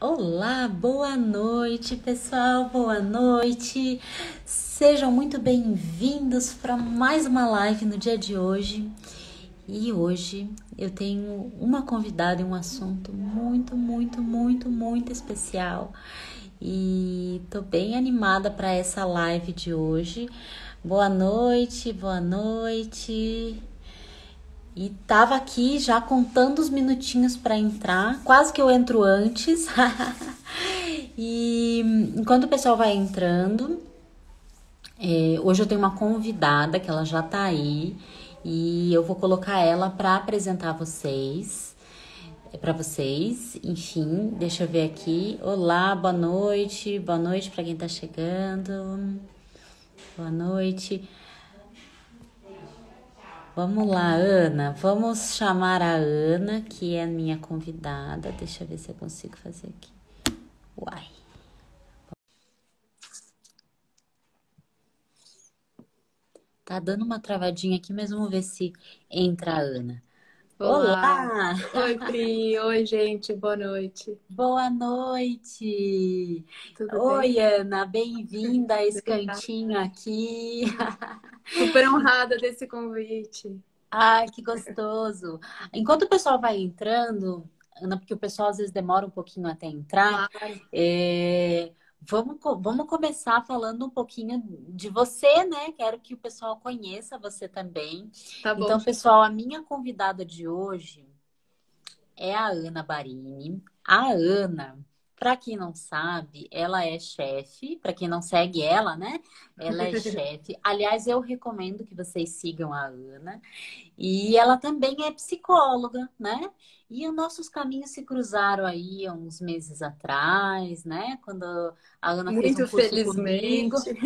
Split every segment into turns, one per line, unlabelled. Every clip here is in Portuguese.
Olá, boa noite, pessoal, boa noite. Sejam muito bem-vindos para mais uma live no dia de hoje. E hoje eu tenho uma convidada e um assunto muito especial. E tô bem animada para essa live de hoje. Boa noite, boa noite. E tava aqui já contando os minutinhos para entrar, quase que eu entro antes. E enquanto o pessoal vai entrando, hoje eu tenho uma convidada que ela já tá aí e eu vou colocar ela para apresentar vocês, para vocês. Enfim, deixa eu ver aqui. Olá, boa noite para quem tá chegando. Boa noite. Vamos lá, Ana. Vamos chamar a Ana, que é a minha convidada. Deixa eu ver se eu consigo fazer aqui. Uai. Tá dando uma travadinha aqui, mas vamos ver se entra a Ana.
Olá!
Olá!
Oi, Pri! Oi, gente! Boa noite!
Boa noite!
Tudo
Oi,
bem?
Ana. Bem-vinda a esse
Obrigada.
cantinho aqui.
Super honrada desse convite.
Ai, que gostoso! Enquanto o pessoal vai entrando, Ana, porque o pessoal às vezes demora um pouquinho até entrar,
Claro,
vamos começar falando um pouquinho de você, né? Quero que o pessoal conheça você também.
tá bom.
Então, pessoal, a minha convidada de hoje é a Ana Barini. A Ana, para quem não sabe, ela é chefe. Para quem não segue ela, né? Ela é chefe. Aliás, eu recomendo que vocês sigam a Ana. E ela também é psicóloga, né? E os nossos caminhos se cruzaram aí há uns meses atrás, né? Quando a Ana fez um
Muito
curso comigo.
felizmente.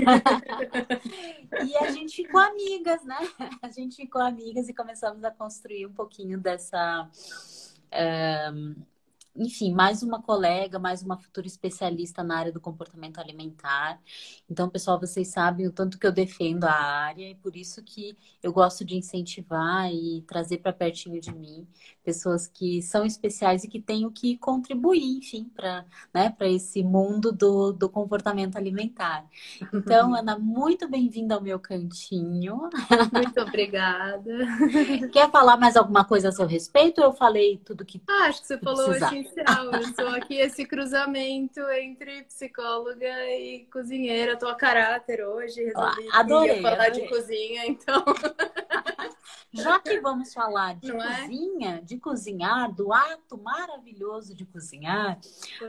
E a gente ficou amigas, né? A gente ficou amigas e começamos a construir um pouquinho dessa. Enfim, mais uma colega, mais uma futura especialista na área do comportamento alimentar. Então, pessoal, vocês sabem o tanto que eu defendo a área e por isso que eu gosto de incentivar e trazer para pertinho de mim pessoas que são especiais e que tenham que contribuir, enfim, para, né, para esse mundo do comportamento alimentar. Então, Ana, muito bem-vinda ao meu cantinho.
Muito obrigada.
Quer falar mais alguma coisa a seu respeito? Ou eu falei tudo que
Acho que você falou o
precisar.
essencial. Eu sou aqui esse cruzamento entre psicóloga e cozinheira. Tô a caráter hoje, resolvi que ia
Adorei,
falar de
adorei.
cozinha, então,
Já que vamos falar de
não é?
cozinha, de cozinhar, do ato maravilhoso de cozinhar, a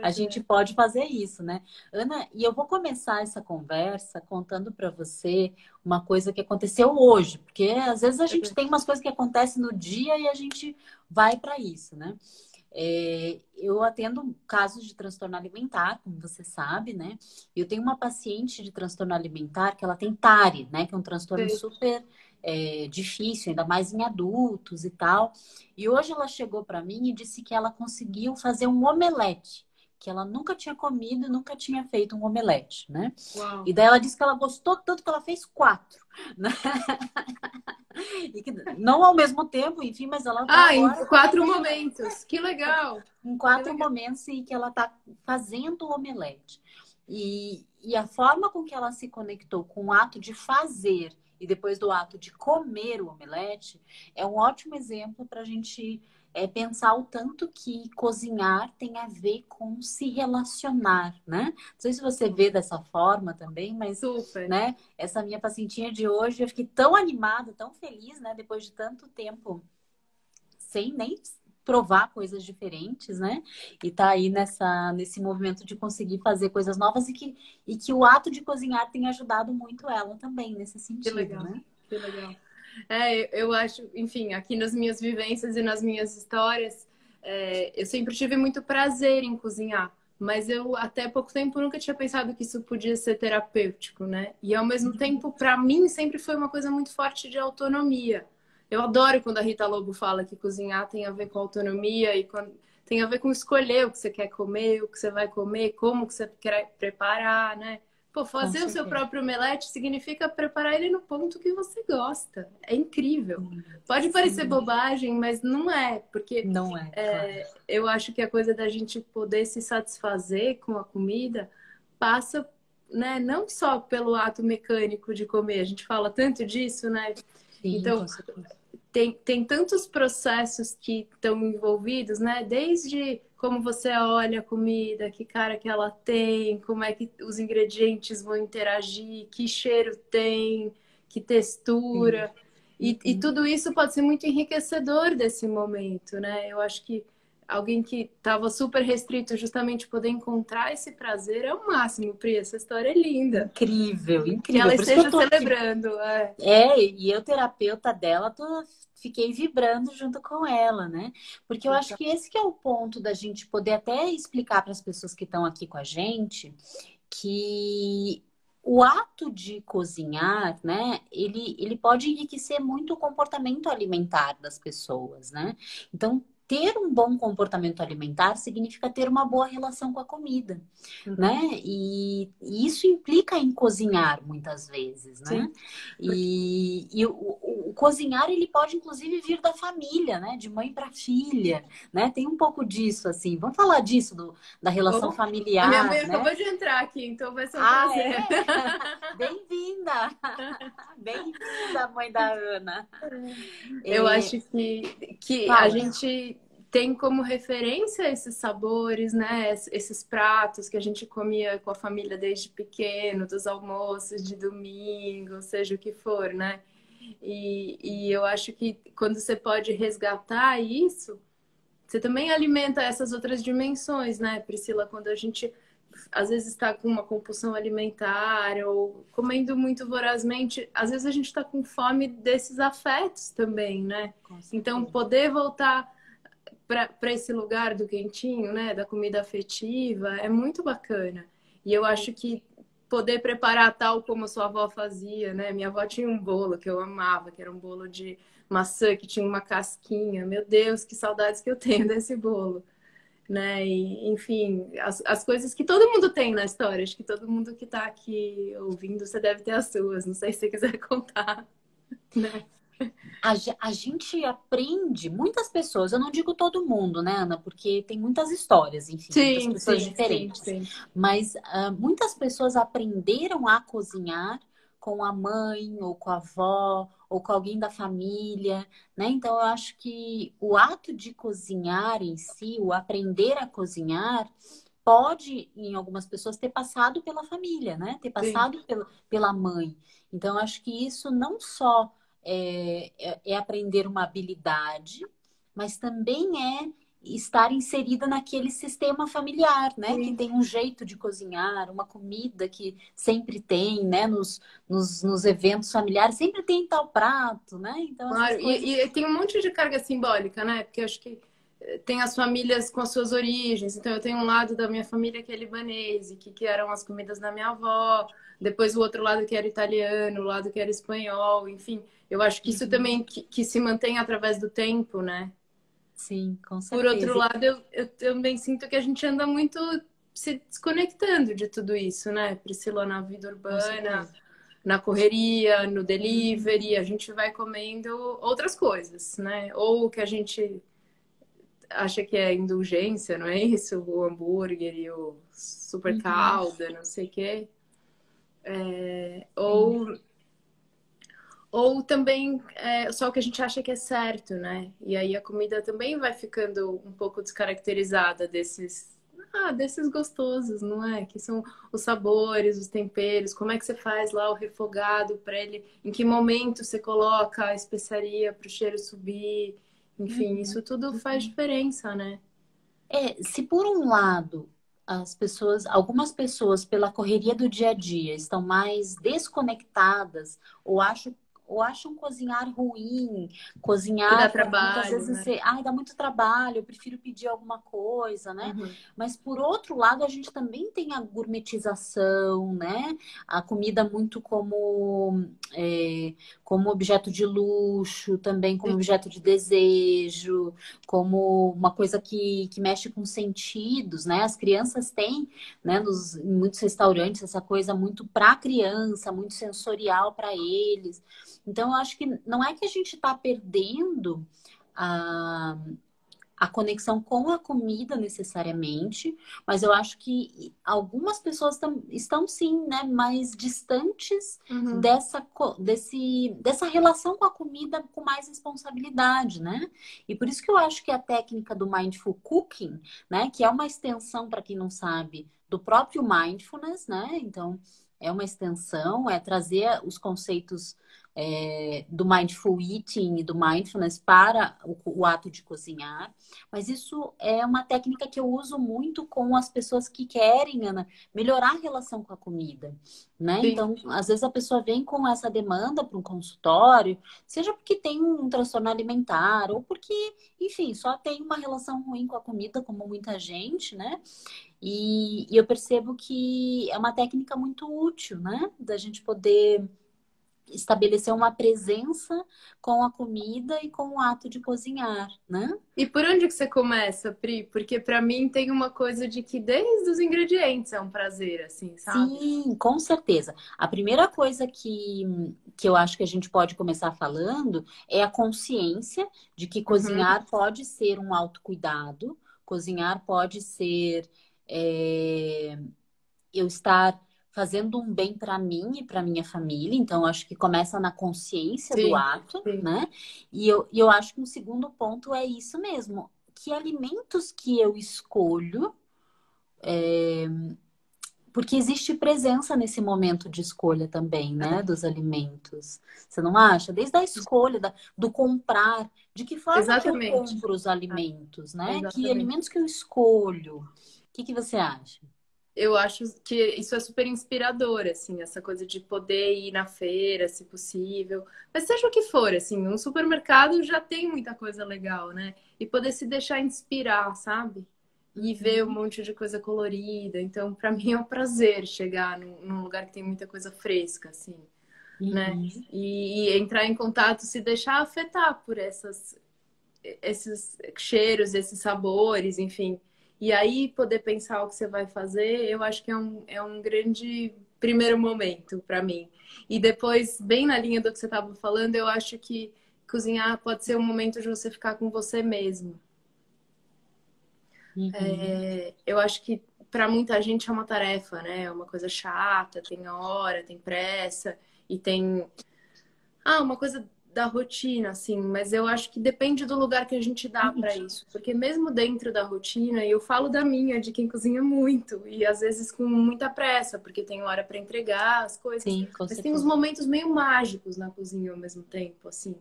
Pois
gente
é.
pode fazer isso, né? Ana, e eu vou começar essa conversa contando para você uma coisa que aconteceu hoje, porque às vezes a gente tem umas coisas que acontecem no dia e a gente vai para isso, né? Eu atendo casos de transtorno alimentar, como você sabe, né? Eu tenho uma paciente de transtorno alimentar que ela tem TARI, né? Que é um transtorno super difícil, ainda mais em adultos e tal. E hoje ela chegou para mim e disse que ela conseguiu fazer um omelete, que ela nunca tinha comido, nunca tinha feito um omelete, né?
Uau.
E daí ela disse que ela gostou tanto que ela fez quatro, né? E que, não ao mesmo tempo, enfim, mas ela tá
Ah, em
agora
quatro
fazendo
momentos. Que legal.
em
Que
quatro
legal.
momentos em que ela está fazendo o omelete. E a forma com que ela se conectou com o ato de fazer e depois do ato de comer o omelete é um ótimo exemplo para a gente pensar o tanto que cozinhar tem a ver com se relacionar, né? Não sei se você vê dessa forma também, mas,
Super.
né, essa minha pacientinha de hoje, eu fiquei tão animada, tão feliz, né, depois de tanto tempo sem nem provar coisas diferentes, né? E tá aí nesse movimento de conseguir fazer coisas novas e que o ato de cozinhar tem ajudado muito ela também nesse
Que
sentido,
legal.
né?
Que legal. Eu acho, enfim, aqui nas minhas vivências e nas minhas histórias, eu sempre tive muito prazer em cozinhar. Mas eu, até pouco tempo, nunca tinha pensado que isso podia ser terapêutico, né? E, ao mesmo tempo, para mim, sempre foi uma coisa muito forte de autonomia. Eu adoro quando a Rita Lobo fala que cozinhar tem a ver com autonomia e tem a ver com escolher o que você quer comer, o que você vai comer, como que você quer preparar, né? Pô,
Com
fazer o seu
certeza.
próprio omelete significa preparar ele no ponto que você gosta. É incrível. Pode parecer
Sim,
bobagem, mas não é, porque
não é, claro.
eu acho que a coisa da gente poder se satisfazer com a comida passa, né, não só pelo ato mecânico de comer. A gente fala tanto disso, né?
Sim,
Então,
com certeza.
tem tantos processos que estão envolvidos, né? Desde como você olha a comida, que cara que ela tem, como é que os ingredientes vão interagir, que cheiro tem, que
Sim.
textura. E
Uhum.
tudo isso pode ser muito enriquecedor desse momento, né? Eu acho que alguém que estava super restrito justamente poder encontrar esse prazer é o máximo, Pri. Essa história é linda.
Incrível,
Que ela
incrível. Por isso que eu
esteja
tô aqui.
celebrando. É.
E eu, terapeuta dela, fiquei vibrando junto com ela, né? Porque eu acho que esse que é o ponto da gente poder até explicar para as pessoas que estão aqui com a gente que o ato de cozinhar, né, ele pode enriquecer muito o comportamento alimentar das pessoas, né? Então, ter um bom comportamento alimentar significa ter uma boa relação com a comida, né?
Uhum.
E isso implica em cozinhar muitas vezes, né?
Sim, porque
O cozinhar ele pode inclusive vir da família, né? De mãe para filha, né? Tem um pouco disso assim. Vamos falar disso da relação
oh, a minha mãe
familiar,
acabou
né?
de entrar aqui, então vai ser um
Ah, é?
prazer.
Bem-vinda! Bem-vinda, mãe da Ana.
Eu
É,
acho que a
fala.
gente tem como referência esses sabores, né? Esses pratos que a gente comia com a família desde pequeno, dos almoços de domingo, seja o que for, né? E eu acho que quando você pode resgatar isso, você também alimenta essas outras dimensões, né, Priscila? Quando a gente às vezes está com uma compulsão alimentar ou comendo muito vorazmente, às vezes a gente está com fome desses afetos também, né?
Com
Então,
certeza.
poder voltar para esse lugar do quentinho, né, da comida afetiva, é muito bacana. E eu acho que poder preparar tal como sua avó fazia, né? Minha avó tinha um bolo que eu amava, que era um bolo de maçã que tinha uma casquinha. Meu Deus, que saudades que eu tenho desse bolo, né? E, enfim, as coisas que todo mundo tem na história. Acho que todo mundo que está aqui ouvindo, você deve ter as suas. Não sei se você quiser contar, né?
A gente aprende, muitas pessoas, eu não digo todo mundo, né, Ana? Porque tem muitas histórias, enfim, muitas
Sim,
pessoas
sim, sim,
diferentes.
sim.
Mas muitas pessoas aprenderam a cozinhar com a mãe, ou com a avó, ou com alguém da família, né? Então, eu acho que o ato de cozinhar em si, o aprender a cozinhar, pode, em algumas pessoas, ter passado pela família, né? Ter
Sim.
passado pela mãe. Então, eu acho que isso não só é aprender uma habilidade, mas também é estar inserida naquele sistema familiar, né? Que
Sim.
tem um jeito de cozinhar, uma comida que sempre tem, né? Nos eventos familiares, sempre tem tal prato, né? Então, essas
Claro,
coisas.
e tem um monte de carga simbólica, né? Porque eu acho que tem as famílias com as suas origens. Então, eu tenho um lado da minha família que é libanês, e que eram as comidas da minha avó. Depois, o outro lado que era italiano, o lado que era espanhol. Enfim, eu acho que isso
Uhum.
também que se mantém através do tempo, né?
Sim, com
Por outro
certeza.
lado, eu também sinto que a gente anda muito se desconectando de tudo isso, né? Priscila, na vida
Com
urbana,
certeza.
na correria, no
Uhum.
delivery, a gente vai comendo outras coisas, né? Ou o que a gente acha que é indulgência, não é isso? O hambúrguer e o super
Uhum.
calda, não sei o quê.
Sim.
Ou também só o que a gente acha que é certo, né? E aí a comida também vai ficando um pouco descaracterizada desses gostosos, não é? Que são os sabores, os temperos, como é que você faz lá o refogado para ele, em que momento você coloca a especiaria para o cheiro subir, enfim,
Uhum.
isso tudo faz
Uhum.
diferença, né?
Se por um lado algumas pessoas pela correria do dia a dia estão mais desconectadas ou ou acham cozinhar ruim,
Que dá
cozinhar muitas
trabalho,
vezes
né?
você, ai, dá muito trabalho, eu prefiro pedir alguma coisa, né?
Uhum.
Mas por outro lado, a gente também tem a gourmetização, né? A comida muito como objeto de luxo, também como objeto de desejo, como uma coisa que mexe com sentidos, né? As crianças têm, né, em muitos restaurantes, essa coisa muito para criança, muito sensorial para eles. Então, eu acho que não é que a gente está perdendo a, a conexão com a comida necessariamente, mas eu acho que algumas pessoas estão sim, né, mais distantes
Uhum.
dessa relação com a comida com mais responsabilidade, né? E por isso que eu acho que a técnica do mindful cooking, né, que é uma extensão, para quem não sabe, do próprio mindfulness, né? Então, é uma extensão, é trazer os conceitos do mindful eating e do mindfulness para o ato de cozinhar. Mas isso é uma técnica que eu uso muito com as pessoas que querem, Ana, melhorar a relação com a comida, né?
Sim.
Então, às vezes a pessoa vem com essa demanda para um consultório, seja porque tem um transtorno alimentar ou porque, enfim, só tem uma relação ruim com a comida, como muita gente, né? E eu percebo que é uma técnica muito útil, né? Da gente poder estabelecer uma presença com a comida e com o ato de cozinhar, né?
E por onde que você começa, Pri? Porque pra mim tem uma coisa de que desde os ingredientes é um prazer, assim, sabe?
Sim, com certeza. A primeira coisa que eu acho que a gente pode começar falando é a consciência de que
Uhum.
cozinhar pode ser um autocuidado, cozinhar pode ser é, eu estar fazendo um bem para mim e para minha família. Então, acho que começa na consciência do
Sim,
ato,
sim.
né? E eu acho que um segundo ponto é isso mesmo. Que alimentos que eu escolho, porque existe presença nesse momento de escolha também, né, dos alimentos. Você não acha? Desde a escolha, do comprar, de que forma que eu
Exatamente.
compro os alimentos, né? Que
Exatamente.
alimentos que eu escolho? O que você acha?
Eu acho que isso é super inspirador, assim, essa coisa de poder ir na feira, se possível. Mas seja o que for, assim, um supermercado já tem muita coisa legal, né? E poder se deixar inspirar, sabe? E ver um
Uhum,
monte de coisa colorida. Então, para mim é um prazer chegar num lugar que tem muita coisa fresca, assim, né?
uhum.
E entrar em contato, se deixar afetar por esses cheiros, esses sabores, enfim. E aí poder pensar o que você vai fazer, eu acho que é um grande primeiro momento para mim. E depois, bem na linha do que você estava falando, eu acho que cozinhar pode ser um momento de você ficar com você mesmo.
Uhum.
Eu acho que para muita gente é uma tarefa, né? É uma coisa chata, tem hora, tem pressa e tem uma coisa da rotina, assim, mas eu acho que depende do lugar que a gente dá para isso. Porque mesmo dentro da rotina, e eu falo da minha, de quem cozinha muito, e às vezes com muita pressa, porque tem hora para entregar as coisas,
Sim, com
mas tem uns
certeza.
momentos meio mágicos na cozinha ao mesmo tempo, assim.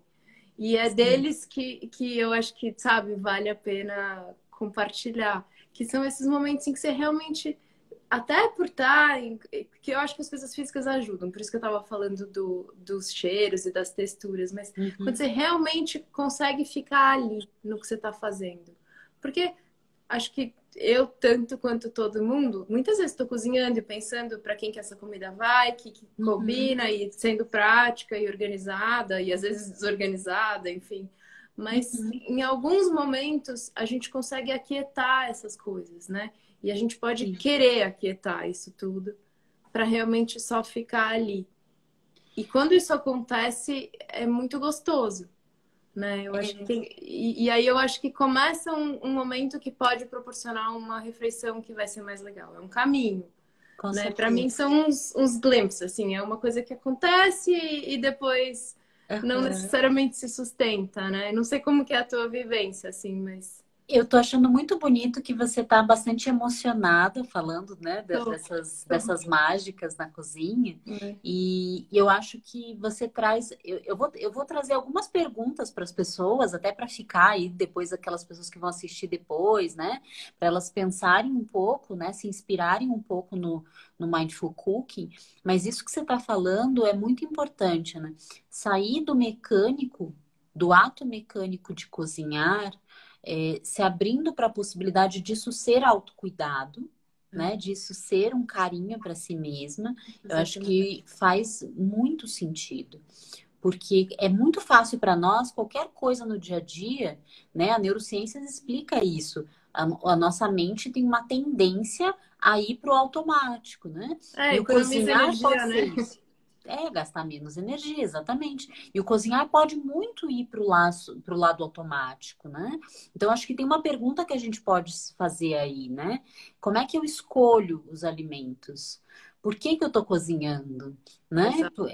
E é
Sim.
deles que eu acho que, sabe, vale a pena compartilhar. Que são esses momentos em que você realmente até por estar, que eu acho que as coisas físicas ajudam, por isso que eu estava falando dos cheiros e das texturas, mas quando
Uhum.
você realmente consegue ficar ali no que você está fazendo. Porque acho que eu, tanto quanto todo mundo, muitas vezes estou cozinhando e pensando para quem que essa comida vai, que
Uhum.
combina, e sendo prática e organizada, e às vezes desorganizada, enfim. Mas
Uhum.
em alguns momentos a gente consegue aquietar essas coisas, né? E a gente pode
Sim.
querer aquietar isso tudo para realmente só ficar ali. E quando isso acontece, é muito gostoso, né? Eu acho que
É,
tem... e aí eu acho que começa um momento que pode proporcionar uma refeição que vai ser mais legal. É um caminho,
com
né? Para mim
certeza.
são uns glimpses, assim, é uma coisa que acontece e depois não
Aham.
necessariamente se sustenta, né? Não sei como que é a tua vivência, assim, mas...
Eu tô achando muito bonito que você tá bastante emocionada falando, né,
Tô, tô.
dessas mágicas na cozinha.
É.
E eu acho que você traz. Eu vou trazer algumas perguntas para as pessoas, até para ficar aí depois, aquelas pessoas que vão assistir depois, né, para elas pensarem um pouco, né, se inspirarem um pouco no Mindful Cooking. Mas isso que você está falando é muito importante, né? Sair do mecânico, do ato mecânico de cozinhar, se abrindo para a possibilidade disso ser autocuidado, né? Disso ser um carinho para si mesma, eu acho
Exatamente.
que faz muito sentido. Porque é muito fácil para nós, qualquer coisa no dia a dia, né? A neurociência explica isso. A nossa mente tem uma tendência a ir para o automático, né?
É,
E o
economiza
cozinhar pode
energia,
ser
né?
isso. Gastar menos energia, exatamente. E o cozinhar pode muito ir para o lado automático, né? Então, acho que tem uma pergunta que a gente pode fazer aí, né? Como é que eu escolho os alimentos? Por que que eu estou cozinhando? Né?
Exato.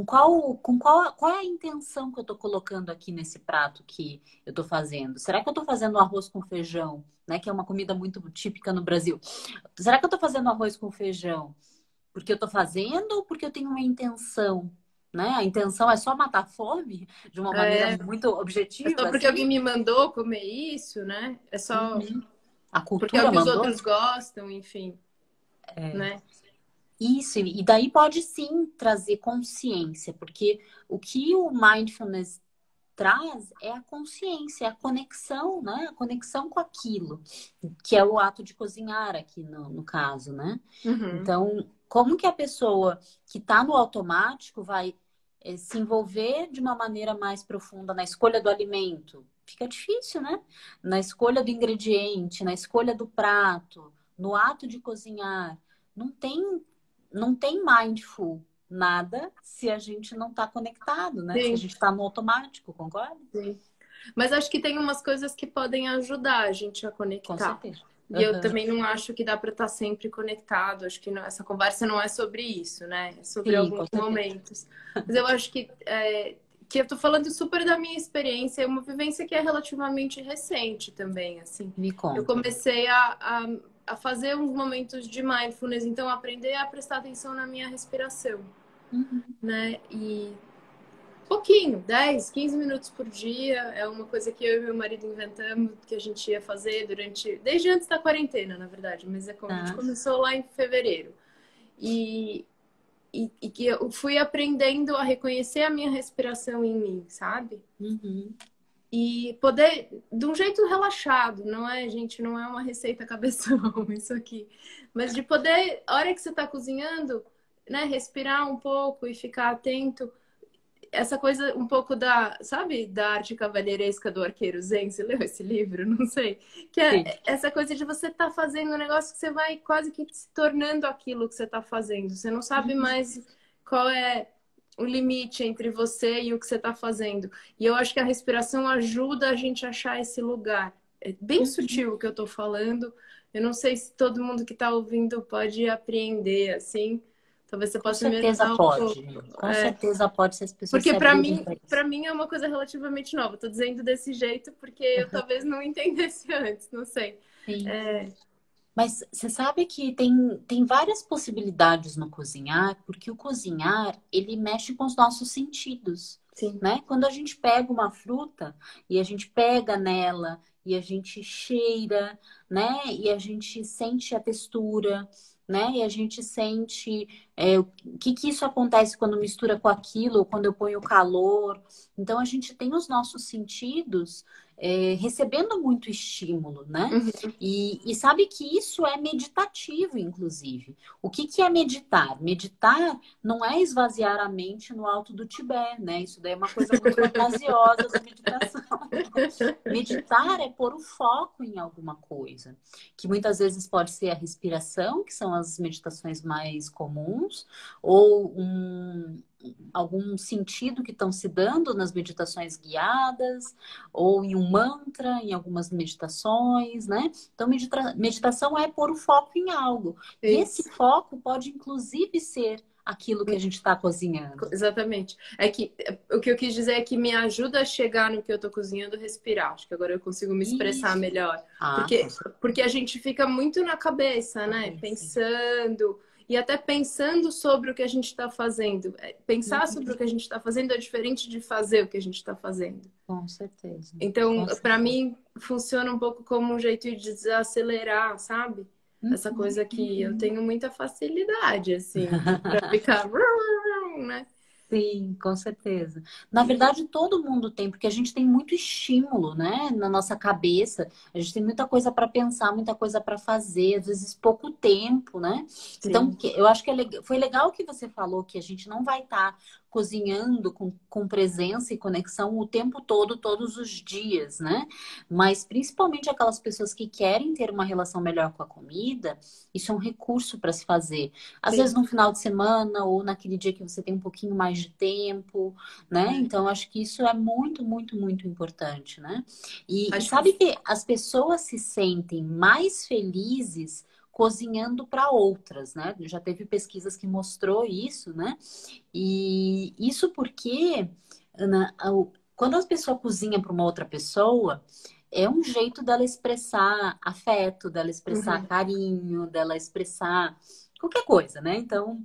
Qual é a intenção que eu estou colocando aqui nesse prato que eu estou fazendo? Será que eu estou fazendo arroz com feijão, né? Que é uma comida muito típica no Brasil. Será que eu estou fazendo arroz com feijão porque eu estou fazendo ou porque eu tenho uma intenção? Né? A intenção é só matar a fome de uma maneira
É,
muito
é só
objetiva,
porque alguém
assim?
me mandou comer isso, né? É só
Uhum. A
porque é o
cultura
que os
mandou?
outros gostam, enfim, né?
Isso, e daí pode sim trazer consciência, porque o que o mindfulness traz é a consciência, a conexão, né? A conexão com aquilo, que é o ato de cozinhar aqui no caso, né?
Uhum.
Então, como que a pessoa que está no automático vai se envolver de uma maneira mais profunda na escolha do alimento? Fica difícil, né? Na escolha do ingrediente, na escolha do prato, no ato de cozinhar. Não tem, não tem mindful nada se a gente não está conectado, né? Se a
Sim,
gente está no automático, concorda?
sim. Mas acho que tem umas coisas que podem ajudar a gente a
Com
conectar.
certeza.
E eu
Aham.
também não acho que dá para estar sempre conectado. Acho que essa conversa não é sobre isso, né? É sobre
Sim,
alguns
com certeza.
momentos. Mas eu acho que eu tô falando super da minha experiência, é uma vivência que é relativamente recente também, assim.
Me
Eu
conta.
comecei a fazer uns momentos de mindfulness, então aprender a prestar atenção na minha respiração,
Uhum.
né? E pouquinho, 10, 15 minutos por dia. É uma coisa que eu e meu marido inventamos que a gente ia fazer desde antes da quarentena, na verdade, mas a gente
Tá.
começou lá em fevereiro. E, e que eu fui aprendendo a reconhecer a minha respiração em mim, sabe?
Uhum.
E poder, de um jeito relaxado, não é, gente, não é uma receita cabeção isso aqui, mas de poder, a hora que você está cozinhando, né, respirar um pouco e ficar atento essa coisa um pouco da, sabe, da arte cavalheiresca do arqueiro Zen, você leu esse livro? Não sei. Que
Sim.
é essa coisa de você estar fazendo um negócio que você vai quase que se tornando aquilo que você está fazendo. Você não sabe
Uhum.
mais qual é o limite entre você e o que você está fazendo. E eu acho que a respiração ajuda a gente a achar esse lugar. É bem
Uhum.
sutil o que eu estou falando. Eu não sei se todo mundo que está ouvindo pode apreender assim. Talvez você
Com
possa me
certeza
ajudar um
pode.
pouco.
Com certeza pode se as pessoas
Porque
se abrirem para
para
isso.
mim é uma coisa relativamente nova. Tô dizendo desse jeito porque eu talvez não entendesse antes, não sei.
Sim.
É,
Mas você sabe que tem várias possibilidades no cozinhar, porque o cozinhar, ele mexe com os nossos sentidos,
sim.
né? Quando a gente pega uma fruta e a gente pega nela e a gente cheira, né? E a gente sente a textura, né? E a gente sente o que isso acontece quando mistura com aquilo, ou quando eu ponho o calor. Então a gente tem os nossos sentidos recebendo muito estímulo, né?
Uhum.
E sabe que isso é meditativo, inclusive. O que que é meditar? Meditar não é esvaziar a mente no alto do Tibete, né? Isso daí é uma coisa muito fantasiosa da meditação. Meditar é pôr o foco em alguma coisa, que muitas vezes pode ser a respiração, que são as meditações mais comuns, ou algum sentido que estão se dando nas meditações guiadas, ou em um mantra, em algumas meditações, né? Então, meditação é pôr o foco em algo. E esse
Isso.
foco pode, inclusive, ser aquilo que a gente está cozinhando.
Exatamente. É que o que eu quis dizer é que me ajuda a chegar no que eu tô cozinhando, respirar. Acho que agora eu consigo me expressar
Isso.
melhor.
Ah,
Porque,
com certeza.
porque a gente fica muito na cabeça, né? Pensando, e até pensando sobre o que a gente está fazendo. Pensar sobre o que a gente está fazendo é diferente de fazer o que a gente está fazendo.
Com certeza.
Então,
Com
para
certeza.
mim, funciona um pouco como um jeito de desacelerar, sabe? Essa
Uhum,
coisa que eu
uhum.
tenho muita facilidade, assim, para ficar, né?
Sim, com certeza. Na verdade, todo mundo tem, porque a gente tem muito estímulo, né, na nossa cabeça. A gente tem muita coisa para pensar, muita coisa para fazer, às vezes pouco tempo, né? Então,
Sim,
eu acho que foi legal que você falou que a gente não vai estar cozinhando com presença e conexão o tempo todo, todos os dias, né? Mas principalmente aquelas pessoas que querem ter uma relação melhor com a comida, isso é um recurso para se fazer. Às vezes
sim.
no final de semana ou naquele dia que você tem um pouquinho mais de tempo, né?
É.
Então, acho que isso é muito, muito, muito importante, né? E
Acho
sabe
que
que as pessoas se sentem mais felizes cozinhando para outras, né? Já teve pesquisas que mostrou isso, né? E isso porque, Ana, quando a pessoa cozinha para uma outra pessoa, é um jeito dela expressar afeto, dela expressar
uhum.
carinho, dela expressar qualquer coisa, né? Então,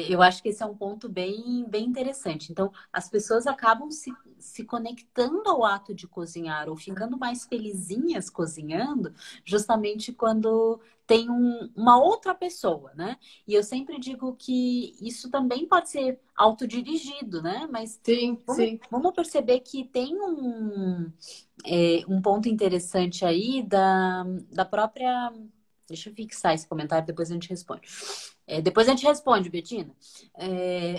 eu acho que esse é um ponto bem, bem interessante. Então, as pessoas acabam se conectando ao ato de cozinhar ou ficando mais felizinhas cozinhando, justamente quando tem uma outra pessoa, né? E eu sempre digo que isso também pode ser autodirigido, né? Mas
Sim, sim.
vamos perceber que tem um ponto interessante aí da própria. Deixa eu fixar esse comentário, depois a gente responde. Depois a gente responde, Betina.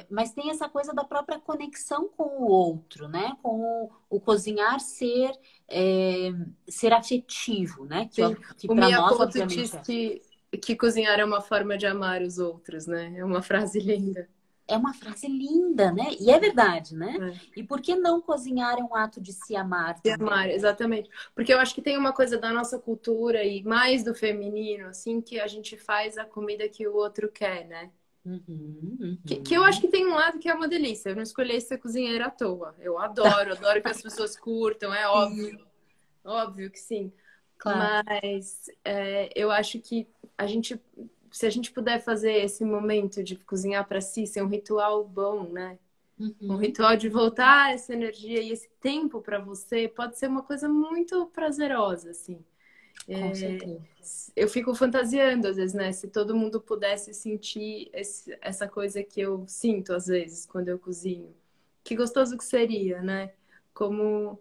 Mas tem essa coisa da própria conexão com o outro, né? Com o cozinhar ser afetivo, né?
Sim.
Que
O
para nós,
Miyakoto diz
obviamente, é.
que cozinhar é uma forma de amar os outros, né? É uma frase linda.
É uma frase linda, né? E é verdade, né?
É.
E por que não cozinhar é um ato de se amar
De
também?
amar, exatamente. Porque eu acho que tem uma coisa da nossa cultura e mais do feminino, assim, que a gente faz a comida que o outro quer, né?
Uhum,
Que eu acho
uhum.
que tem um lado que é uma delícia. Eu não escolhi ser cozinheira à toa. Eu adoro que as pessoas curtam, é
Sim,
óbvio. Óbvio que sim.
claro.
Mas eu acho que a gente, se a gente puder fazer esse momento de cozinhar para si, ser um ritual bom, né? Um
Uhum,
ritual de voltar essa energia e esse tempo para você pode ser uma coisa muito prazerosa, assim.
com certeza.
Eu fico fantasiando às vezes, né? Se todo mundo pudesse sentir essa coisa que eu sinto às vezes quando eu cozinho. Que gostoso que seria, né? Como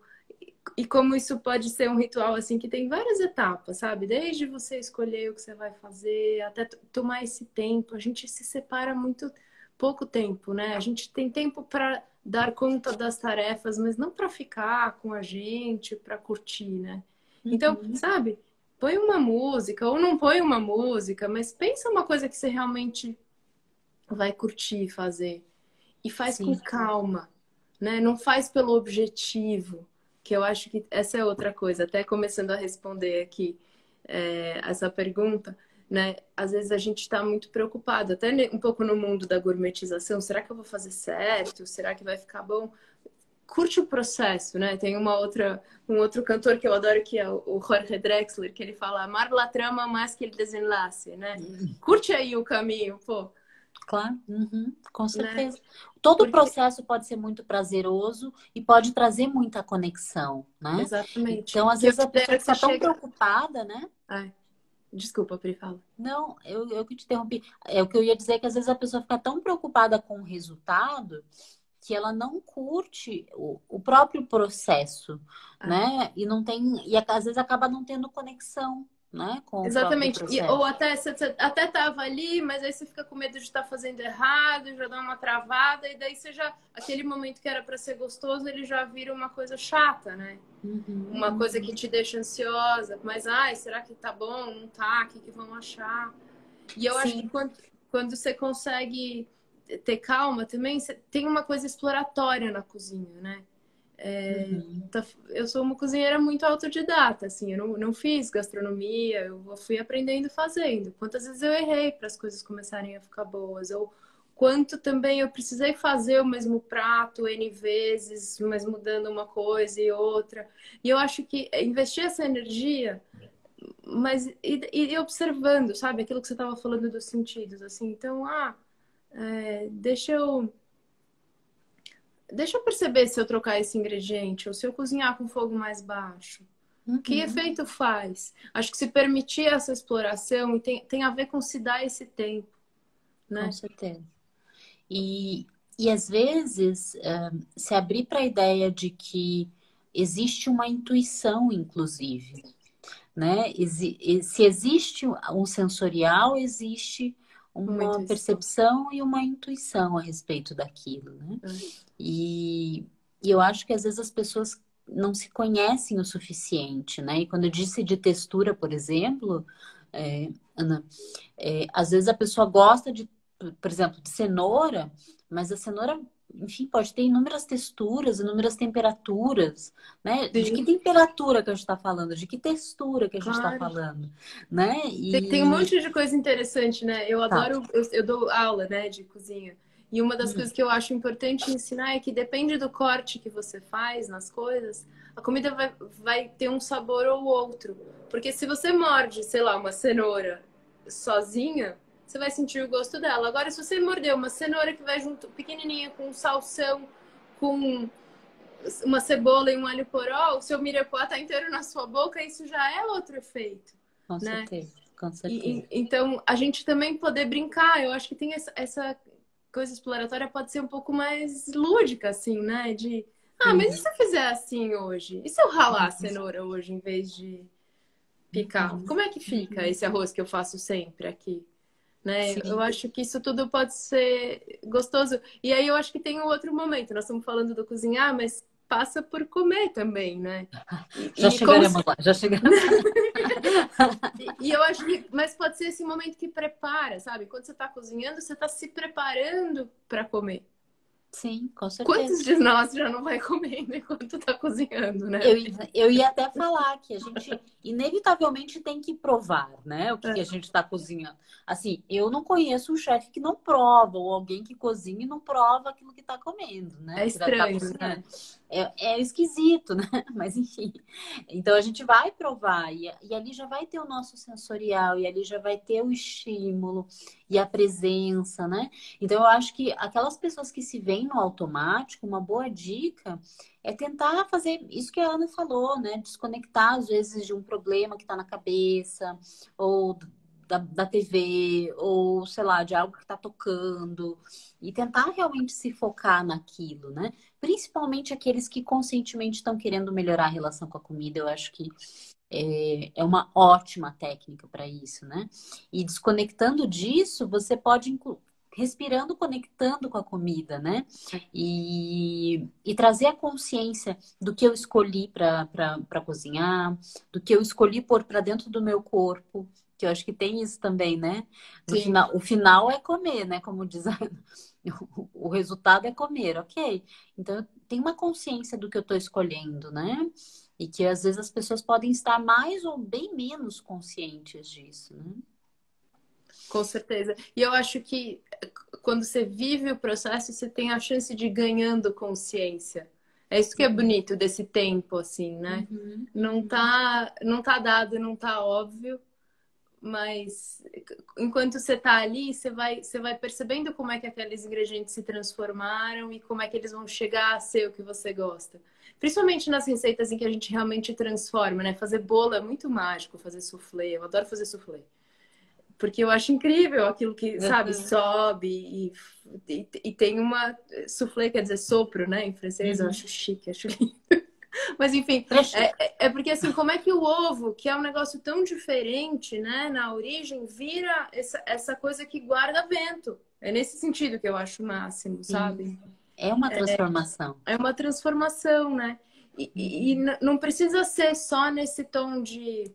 e como isso pode ser um ritual assim que tem várias etapas, sabe? Desde você escolher o que você vai fazer, até tomar esse tempo. A gente se separa muito pouco tempo, né? A gente tem tempo para dar conta das tarefas, mas não para ficar com a gente, para curtir, né? Então,
Uhum,
sabe? Põe uma música ou não põe uma música, mas pensa uma coisa que você realmente vai curtir fazer e faz com
sim.
calma, né? Não faz pelo objetivo, que eu acho que essa é outra coisa. Até começando a responder aqui essa pergunta, né? Às vezes a gente está muito preocupado, até um pouco no mundo da gourmetização. Será que eu vou fazer certo? Será que vai ficar bom? Curte o processo, né? Tem um outro cantor que eu adoro que é o Jorge Drexler, que ele fala amar la trama mais que el desenlace, né? Curte aí o caminho, pô,
Claro, uhum, com
né?
certeza. Todo o
Porque
processo pode ser muito prazeroso e pode trazer muita conexão, né?
exatamente.
Então, às
Que eu
vezes a
espero
pessoa
que você
fica tão
chega.
preocupada, né?
Ai, desculpa, Pri, fala.
Não, eu que te interrompi. É o que eu ia dizer é que às vezes a pessoa fica tão preocupada com o resultado que ela não curte o próprio processo,
Ai.
né? E não tem, e às vezes acaba não tendo conexão, né, com o próprio
Exatamente. Ou
processo.
até você até tava ali, mas aí você fica com medo de estar fazendo errado, já dá uma travada, e daí você já. Aquele momento que era para ser gostoso, ele já vira uma coisa chata, né?
Uhum,
Uma coisa que
uhum.
te deixa ansiosa. Mas, ai, será que tá bom? Não tá? O que, que vão achar? E eu acho que
Sim,
quando você consegue ter calma também, tem uma coisa exploratória na cozinha, né?
Uhum.
Eu sou uma cozinheira muito autodidata, assim, eu não fiz gastronomia, eu fui aprendendo fazendo. Quantas vezes eu errei para as coisas começarem a ficar boas, ou quanto também eu precisei fazer o mesmo prato N vezes, mas mudando uma coisa e outra. E eu acho que investir essa energia, mas e observando, sabe, aquilo que você estava falando dos sentidos, assim, então, deixa eu perceber se eu trocar esse ingrediente ou se eu cozinhar com fogo mais baixo. Que
Uhum.
efeito faz? Acho que se permitir essa exploração e tem a ver com se dar esse tempo,
Com
né?
certeza. E, e às vezes, se abrir para a ideia de que existe uma intuição, inclusive, né? Se existe um sensorial, existe
Uma
uma
intuição.
percepção e uma intuição a respeito daquilo, né?
É.
E, e eu acho que às vezes as pessoas não se conhecem o suficiente, né? E quando eu disse de textura, por exemplo, Ana, às vezes a pessoa gosta de, por exemplo, de cenoura, mas a cenoura, enfim, pode ter inúmeras texturas, inúmeras temperaturas, né? De que
Sim,
temperatura que a gente está falando, de que textura que a gente está
claro.
falando, né?
Tem um monte de coisa interessante, né? Eu
Tá.
adoro, eu dou aula, né, de cozinha. E uma das
Hum,
coisas que eu acho importante ensinar é que depende do corte que você faz nas coisas, a comida vai ter um sabor ou outro. Porque se você morde, sei lá, uma cenoura sozinha, você vai sentir o gosto dela. Agora, se você morder uma cenoura que vai junto, pequenininha, com um salsão, com uma cebola e um alho poró, o seu mirepoix tá inteiro na sua boca, isso já é outro efeito,
com
né?
certeza, com certeza.
Então, a gente também poder brincar, eu acho que tem essa coisa exploratória pode ser um pouco mais lúdica, assim, né? Mas e
Uhum,
se eu fizer assim hoje? E se eu ralar a cenoura hoje em vez de picar?
uhum,
Como é que fica
uhum.
esse arroz que eu faço sempre aqui? Né? Eu
Sim.
acho que isso tudo pode ser gostoso. E aí eu acho que tem um outro momento. Nós estamos falando do cozinhar, mas passa por comer também, né?
Já
E como
chegaremos lá, já chegaremos.
E eu acho que, mas pode ser esse momento que prepara, sabe? Quando você está cozinhando, você está se preparando para comer.
Sim, com
Quantos
certeza.
de nós já não vai comendo enquanto está cozinhando, né?
Eu ia até falar que a gente inevitavelmente tem que provar, né? O que que a gente está cozinhando. Assim, eu não conheço um chefe que não prova, ou alguém que cozinha e não prova aquilo que está comendo, né?
É
Que está
estranho,
cozinhando.
né?
É esquisito, né? Mas enfim. Então a gente vai provar, e ali já vai ter o nosso sensorial, e ali já vai ter o estímulo e a presença, né? Então eu acho que aquelas pessoas que se veem no automático, uma boa dica é tentar fazer isso que a Ana falou, né? Desconectar, às vezes, de um problema que está na cabeça, ou da TV, ou sei lá, de algo que está tocando, e tentar realmente se focar naquilo, né? Principalmente aqueles que conscientemente estão querendo melhorar a relação com a comida, eu acho que é uma ótima técnica para isso, né? E desconectando disso, você pode respirando, conectando com a comida, né? E trazer a consciência do que eu escolhi para cozinhar, do que eu escolhi pôr para dentro do meu corpo, que eu acho que tem isso também, né? No
Sim,
final, o final é comer, né? Como diz a... o resultado é comer, ok? Então eu tenho uma consciência do que eu estou escolhendo, né? E que às vezes as pessoas podem estar mais ou bem menos conscientes disso, né?
com certeza. E eu acho que quando você vive o processo, você tem a chance de ir ganhando consciência. É isso que é bonito desse tempo, assim, né?
Uhum,
Não tá dado, não tá óbvio, mas enquanto você tá ali, você vai percebendo como é que aqueles ingredientes se transformaram e como é que eles vão chegar a ser o que você gosta. Principalmente nas receitas em que a gente realmente transforma, né? Fazer bolo é muito mágico, fazer soufflé. Eu adoro fazer soufflé. Porque eu acho incrível aquilo que, sabe,
uhum,
sobe e tem uma soufflé, quer dizer, sopro, né? Em francês, eu
uhum.
acho chique, acho lindo. Mas enfim,
É chique.
é porque assim, como é que o ovo, que é um negócio tão diferente, né, na origem, vira essa coisa que guarda vento? É nesse sentido que eu acho o máximo,
Sim.
sabe?
É uma transformação.
É uma transformação, né?
Uhum.
Não precisa ser só nesse tom de,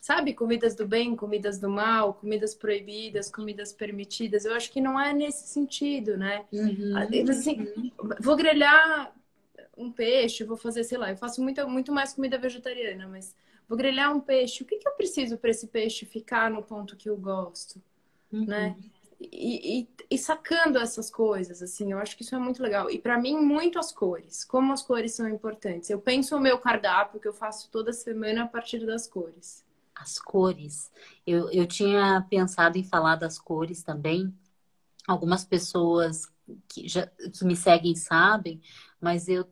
sabe, comidas do bem, comidas do mal, comidas proibidas, comidas permitidas. Eu acho que não é nesse sentido, né?
Uhum,
Assim,
uhum.
vou grelhar um peixe, vou fazer, sei lá, eu faço muito mais comida vegetariana, mas vou grelhar um peixe. O que que eu preciso para esse peixe ficar no ponto que eu gosto, né?
Uhum.
E sacando essas coisas, assim, eu acho que isso é muito legal. E para mim, muito as cores. Como as cores são importantes. Eu penso o meu cardápio, que eu faço toda semana a partir das cores.
As cores. Eu tinha pensado em falar das cores também. Algumas pessoas que me seguem sabem, mas eu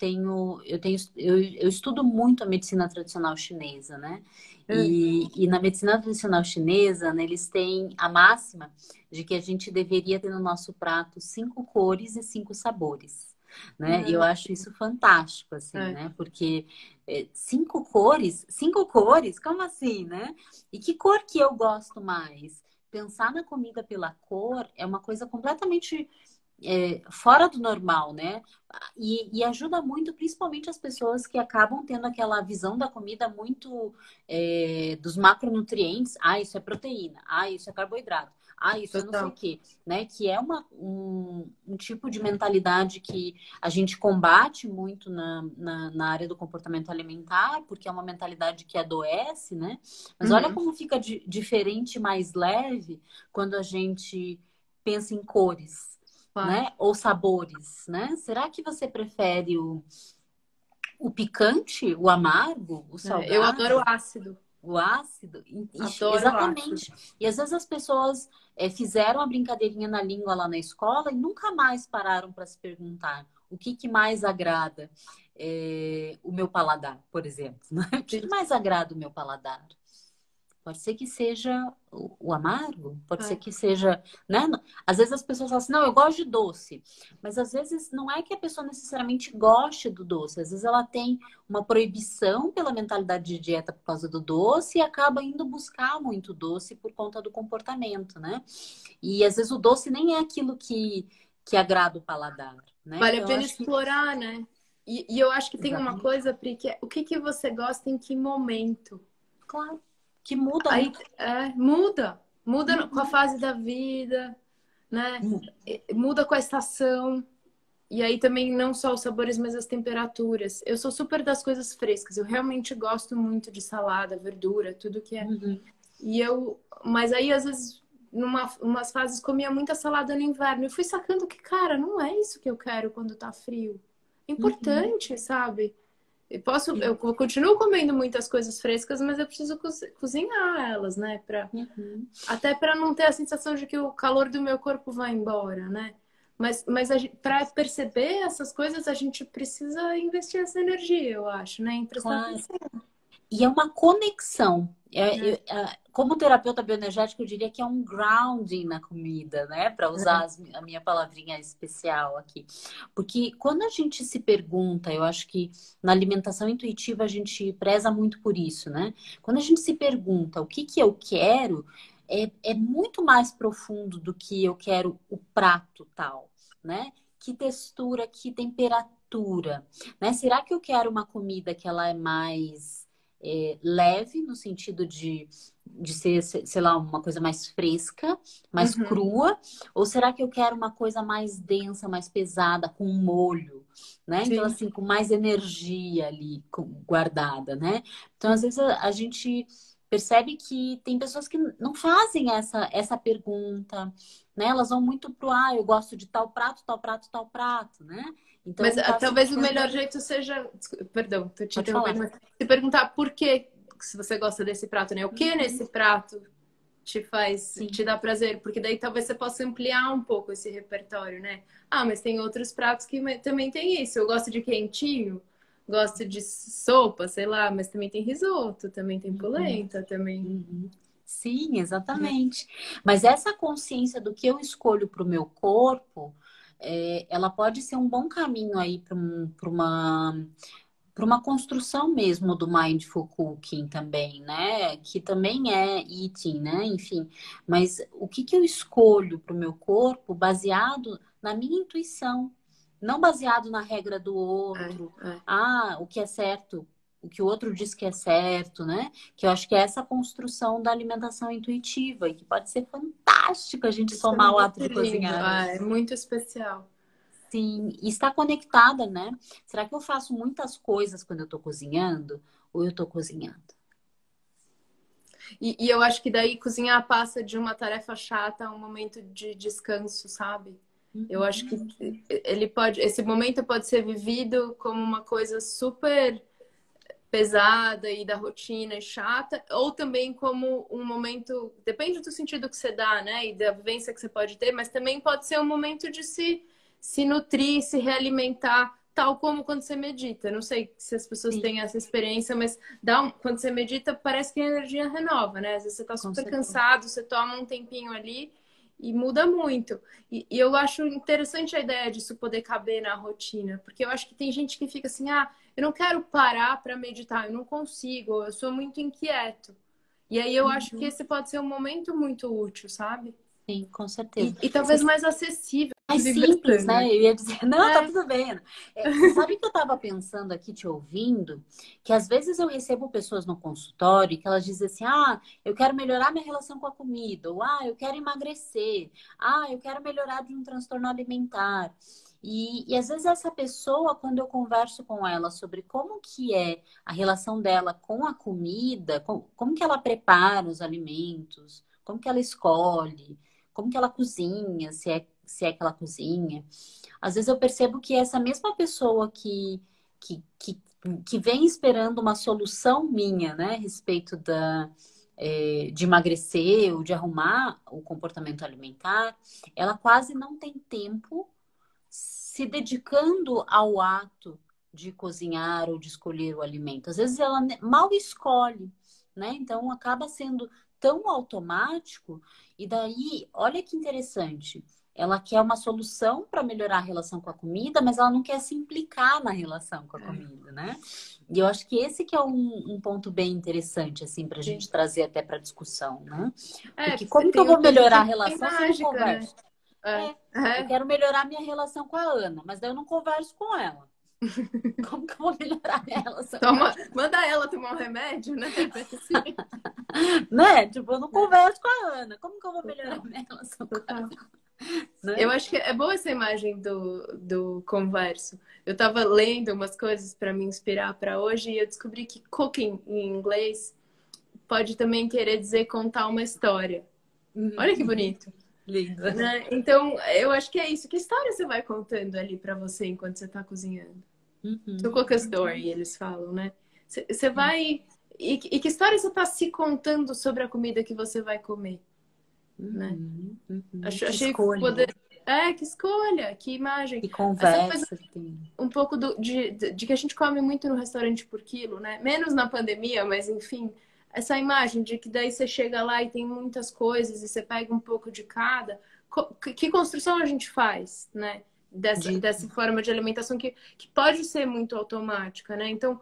estudo muito a medicina tradicional chinesa, né?
É.
E na medicina tradicional chinesa, né, eles têm a máxima de que a gente deveria ter no nosso prato 5 cores e 5 sabores. Né? E eu
Ah,
acho isso fantástico, assim,
é.
né? Porque 5 cores, como assim, né? E que cor que eu gosto mais? Pensar na comida pela cor é uma coisa completamente fora do normal, né? E ajuda muito, principalmente as pessoas que acabam tendo aquela visão da comida muito dos macronutrientes. Ah, isso é proteína. Ah, isso é carboidrato. Ah, isso é não sei o
Total.
quê, né? Que é um tipo de mentalidade que a gente combate muito na área do comportamento alimentar, porque é uma mentalidade que adoece, né? Mas olha
Uhum.
como fica diferente, mais leve, quando a gente pensa em cores,
Claro.
né? Ou sabores, né? Será que você prefere o picante, o amargo, o
É, eu adoro
salgado,
ácido.
o ácido?
Adoro ácido.
Exatamente. E às vezes as pessoas fizeram a brincadeirinha na língua lá na escola e nunca mais pararam para se perguntar o que que mais agrada o meu paladar, por exemplo. Né? O que que
Sim.
mais agrada o meu paladar? Pode ser que seja o amargo, pode ser
É.
que seja, né? Às vezes as pessoas falam assim, não, eu gosto de doce. Mas às vezes não é que a pessoa necessariamente goste do doce. Às vezes ela tem uma proibição pela mentalidade de dieta por causa do doce e acaba indo buscar muito doce por conta do comportamento, né? E às vezes o doce nem é aquilo que agrada o paladar, né?
Vale a
Então eu
pena
acho que,
explorar, né? E eu acho que tem uma
exatamente,
coisa, Pri, que é o que que você gosta em que momento?
claro, que muda, né?
Aí muda. Muda com a
Uhum.
fase da vida, né? Muda com a estação. E aí também não só os sabores, mas as temperaturas. Eu sou super das coisas frescas. Eu realmente gosto muito de salada, verdura, tudo que é.
Uhum.
Mas aí às vezes umas fases comia muita salada no inverno. Eu fui sacando que, cara, não é isso que eu quero quando tá frio. É
Uhum.
importante, sabe? Eu continuo comendo muitas coisas frescas, mas eu preciso cozinhar elas, né?
Uhum.
Até para não ter a sensação de que o calor do meu corpo vai embora, né? Mas para perceber essas coisas, a gente precisa investir essa energia, eu acho, né? Em prestar
Claro.
atenção.
E é uma conexão.
Né?
Como terapeuta bioenergética, eu diria que é um grounding na comida, né? Para usar a minha palavrinha especial aqui. Porque quando a gente se pergunta, eu acho que na alimentação intuitiva a gente preza muito por isso, né? Quando a gente se pergunta o que que eu quero, é muito mais profundo do que eu quero o prato tal, né? Que textura, que temperatura, né? Será que eu quero uma comida que ela é mais leve, no sentido de ser, sei lá, uma coisa mais fresca, mais
Uhum.
crua? Ou será que eu quero uma coisa mais densa, mais pesada, com molho, né? Então,
Sim.
assim, com mais energia ali guardada, né? Então, às vezes, a gente percebe que tem pessoas que não fazem essa pergunta, né? Elas vão muito pro, eu gosto de tal prato, tal prato, tal prato, né?
Mas
Então, tá se
talvez o melhor
tentando...
jeito seja. Perdão, tô te
Pode
interrompendo,
falar.
mas se perguntar por que se você gosta desse prato, né? O que
Uhum.
nesse prato
Sim.
te dá prazer? Porque daí talvez você possa ampliar um pouco esse repertório, né? Ah, mas tem outros pratos que também tem isso. Eu gosto de quentinho, gosto de sopa, sei lá, mas também tem risoto, também tem
Uhum.
polenta, também.
Uhum. Sim,
Né?
exatamente. Mas essa consciência do que eu escolho para o meu corpo, ela pode ser um bom caminho aí para uma construção mesmo do mindful cooking também, né? Que também é eating, né? Enfim, mas o que que eu escolho para o meu corpo baseado na minha intuição, não baseado na regra do
É,
outro.
é.
O que é certo, o que o outro diz que é certo, né? Que eu acho que é essa construção da alimentação intuitiva e que pode ser fantástico a gente
Isso é
somar o ato
muito
de
lindo,
cozinhar, né?
é muito especial.
Sim, e está conectada, né? Será que eu faço muitas coisas quando eu estou cozinhando? Ou eu estou cozinhando?
E eu acho que daí cozinhar passa de uma tarefa chata a um momento de descanso, sabe? Eu acho que esse momento pode ser vivido como uma coisa super pesada e da rotina e chata, ou também como um momento, depende do sentido que você dá, né? E da vivência que você pode ter, mas também pode ser um momento de se nutrir, se realimentar, tal como quando você medita. Não sei se as pessoas
Sim,
têm essa experiência, mas quando você medita, parece que a energia renova, né? Às vezes você tá
com
super
certeza.
cansado, você toma um tempinho ali e muda muito. E eu acho interessante a ideia disso poder caber na rotina, porque eu acho que tem gente que fica assim, ah, eu não quero parar para meditar, eu não consigo, eu sou muito inquieto. E aí eu acho que
Uhum.
esse pode ser um momento muito útil, sabe?
Sim, com certeza.
E talvez mais acessível
Mais
de viver
simples,
estando,
né?
né?
Eu ia dizer, não, tá
É,
tudo bem, Ana. Você sabe que eu estava pensando aqui, te ouvindo, que às vezes eu recebo pessoas no consultório que elas dizem assim, ah, eu quero melhorar minha relação com a comida, ou ah, eu quero emagrecer, ah, eu quero melhorar de um transtorno alimentar. E às vezes essa pessoa, quando eu converso com ela sobre como que é a relação dela com a comida, como que ela prepara os alimentos, como que ela escolhe, como que ela cozinha, se é que ela cozinha. Às vezes eu percebo que essa mesma pessoa que, que, que vem esperando uma solução minha, né, a respeito de emagrecer ou de arrumar o comportamento alimentar, ela quase não tem tempo se dedicando ao ato de cozinhar ou de escolher o alimento. Às vezes ela mal escolhe, né? Então acaba sendo tão automático e daí, olha que interessante. Ela quer uma solução para melhorar a relação com a comida, mas ela não quer se implicar na relação com a comida, né? E eu acho que esse que é um ponto bem interessante, assim, para a
sim.
gente trazer até para discussão, né?
É,
Porque como que eu
tem,
vou
tem gente
melhorar a
que tem
relação se eu não
mágica, né?
converso?
É,
É, eu
é.
quero melhorar minha relação com a Ana, mas daí eu não converso com ela. Como que eu vou melhorar minha relação com a Ana?
Manda ela tomar um remédio, né? Assim,
Né? Tipo, eu não
né?
converso com a Ana. Como que eu vou melhorar
Total,
minha relação com a
total.
Ana? Né?
Eu acho que é boa essa imagem do converso. Eu estava lendo umas coisas para me inspirar para hoje e eu descobri que cooking em inglês pode também querer dizer contar uma história. Olha que
Uhum.
bonito,
Lindo.
né? Então, eu acho que é isso. Que história você vai contando ali para você enquanto você está cozinhando? To
Uhum.
cook a story, eles falam, né? Você
Sim.
vai. E que história você está se contando sobre a comida que você vai comer, né?
Uhum. Uhum. Que
Achei
escolha,
poder. É, que escolha, que imagem.
que
Essa coisa
conversa que tem.
um pouco de que a gente come muito no restaurante por quilo, né? Menos na pandemia, mas enfim, essa imagem de que daí você chega lá e tem muitas coisas e você pega um pouco de cada. Que construção a gente faz, né?
De...
Dessa forma de alimentação que pode ser muito automática, né? Então,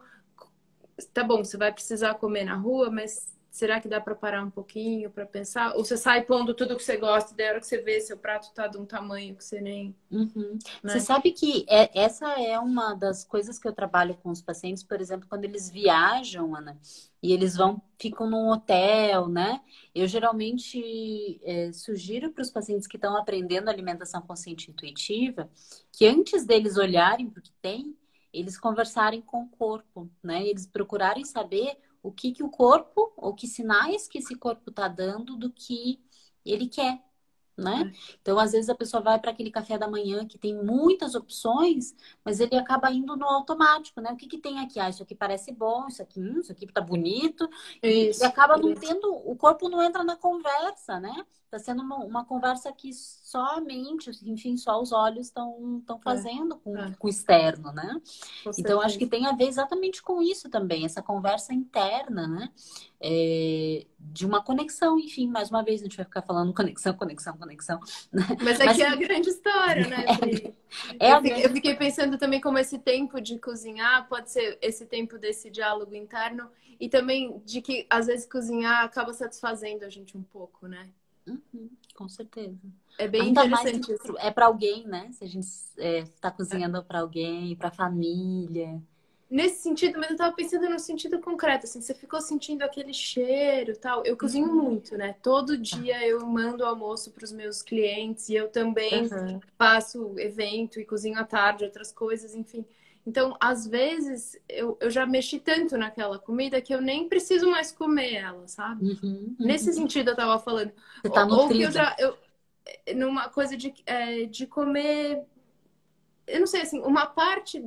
tá bom, você vai precisar comer na rua, mas será que dá para parar um pouquinho para pensar? Ou você sai pondo tudo que você gosta, e daí a hora que você vê, seu prato tá de um tamanho que você nem,
Uhum. Você
né?
sabe que essa é uma das coisas que eu trabalho com os pacientes, por exemplo, quando eles viajam, Ana, e eles ficam num hotel, né? Eu geralmente sugiro para os pacientes que estão aprendendo alimentação consciente e intuitiva que antes deles olharem para o que tem, eles conversarem com o corpo, né? Eles procurarem saber o que que o corpo, ou que sinais que esse corpo está dando do que ele quer, né? Então, às vezes a pessoa vai para aquele café da manhã que tem muitas opções, mas ele acaba indo no automático, né? O que que tem aqui? Ah, isso aqui parece bom, isso aqui tá bonito, e
Isso,
acaba não
isso.
tendo, o corpo não entra na conversa, né? Tá sendo uma conversa que somente, enfim, só os olhos estão
É,
fazendo
é,
com o externo, né?
com
Então, acho que
certeza.
tem a ver exatamente com isso também, essa conversa interna, né? De uma conexão, enfim, mais uma vez a gente vai ficar falando conexão, conexão, conexão, né?
Mas aqui
Mas
é a grande história, né, Pri?
é a grande
Eu fiquei pensando também como esse tempo de cozinhar pode ser esse tempo desse diálogo interno e também de que às vezes cozinhar acaba satisfazendo a gente um pouco, né?
Uhum, com certeza.
É bem
Ainda mais se
interessante isso.
é para alguém, né? Se a gente está cozinhando para alguém, para família.
nesse sentido, mas eu tava pensando no sentido concreto, assim, você ficou sentindo aquele cheiro e tal. Eu cozinho muito, né? Todo dia eu mando almoço para os meus clientes e eu também
Uhum.
faço evento e cozinho à tarde, outras coisas, enfim. Então, às vezes, eu já mexi tanto naquela comida que eu nem preciso mais comer ela, sabe?
Uhum,
Nesse
uhum.
sentido, eu tava falando.
Você tá
Ou que
nutrida.
numa coisa de comer. Eu não sei, assim, uma parte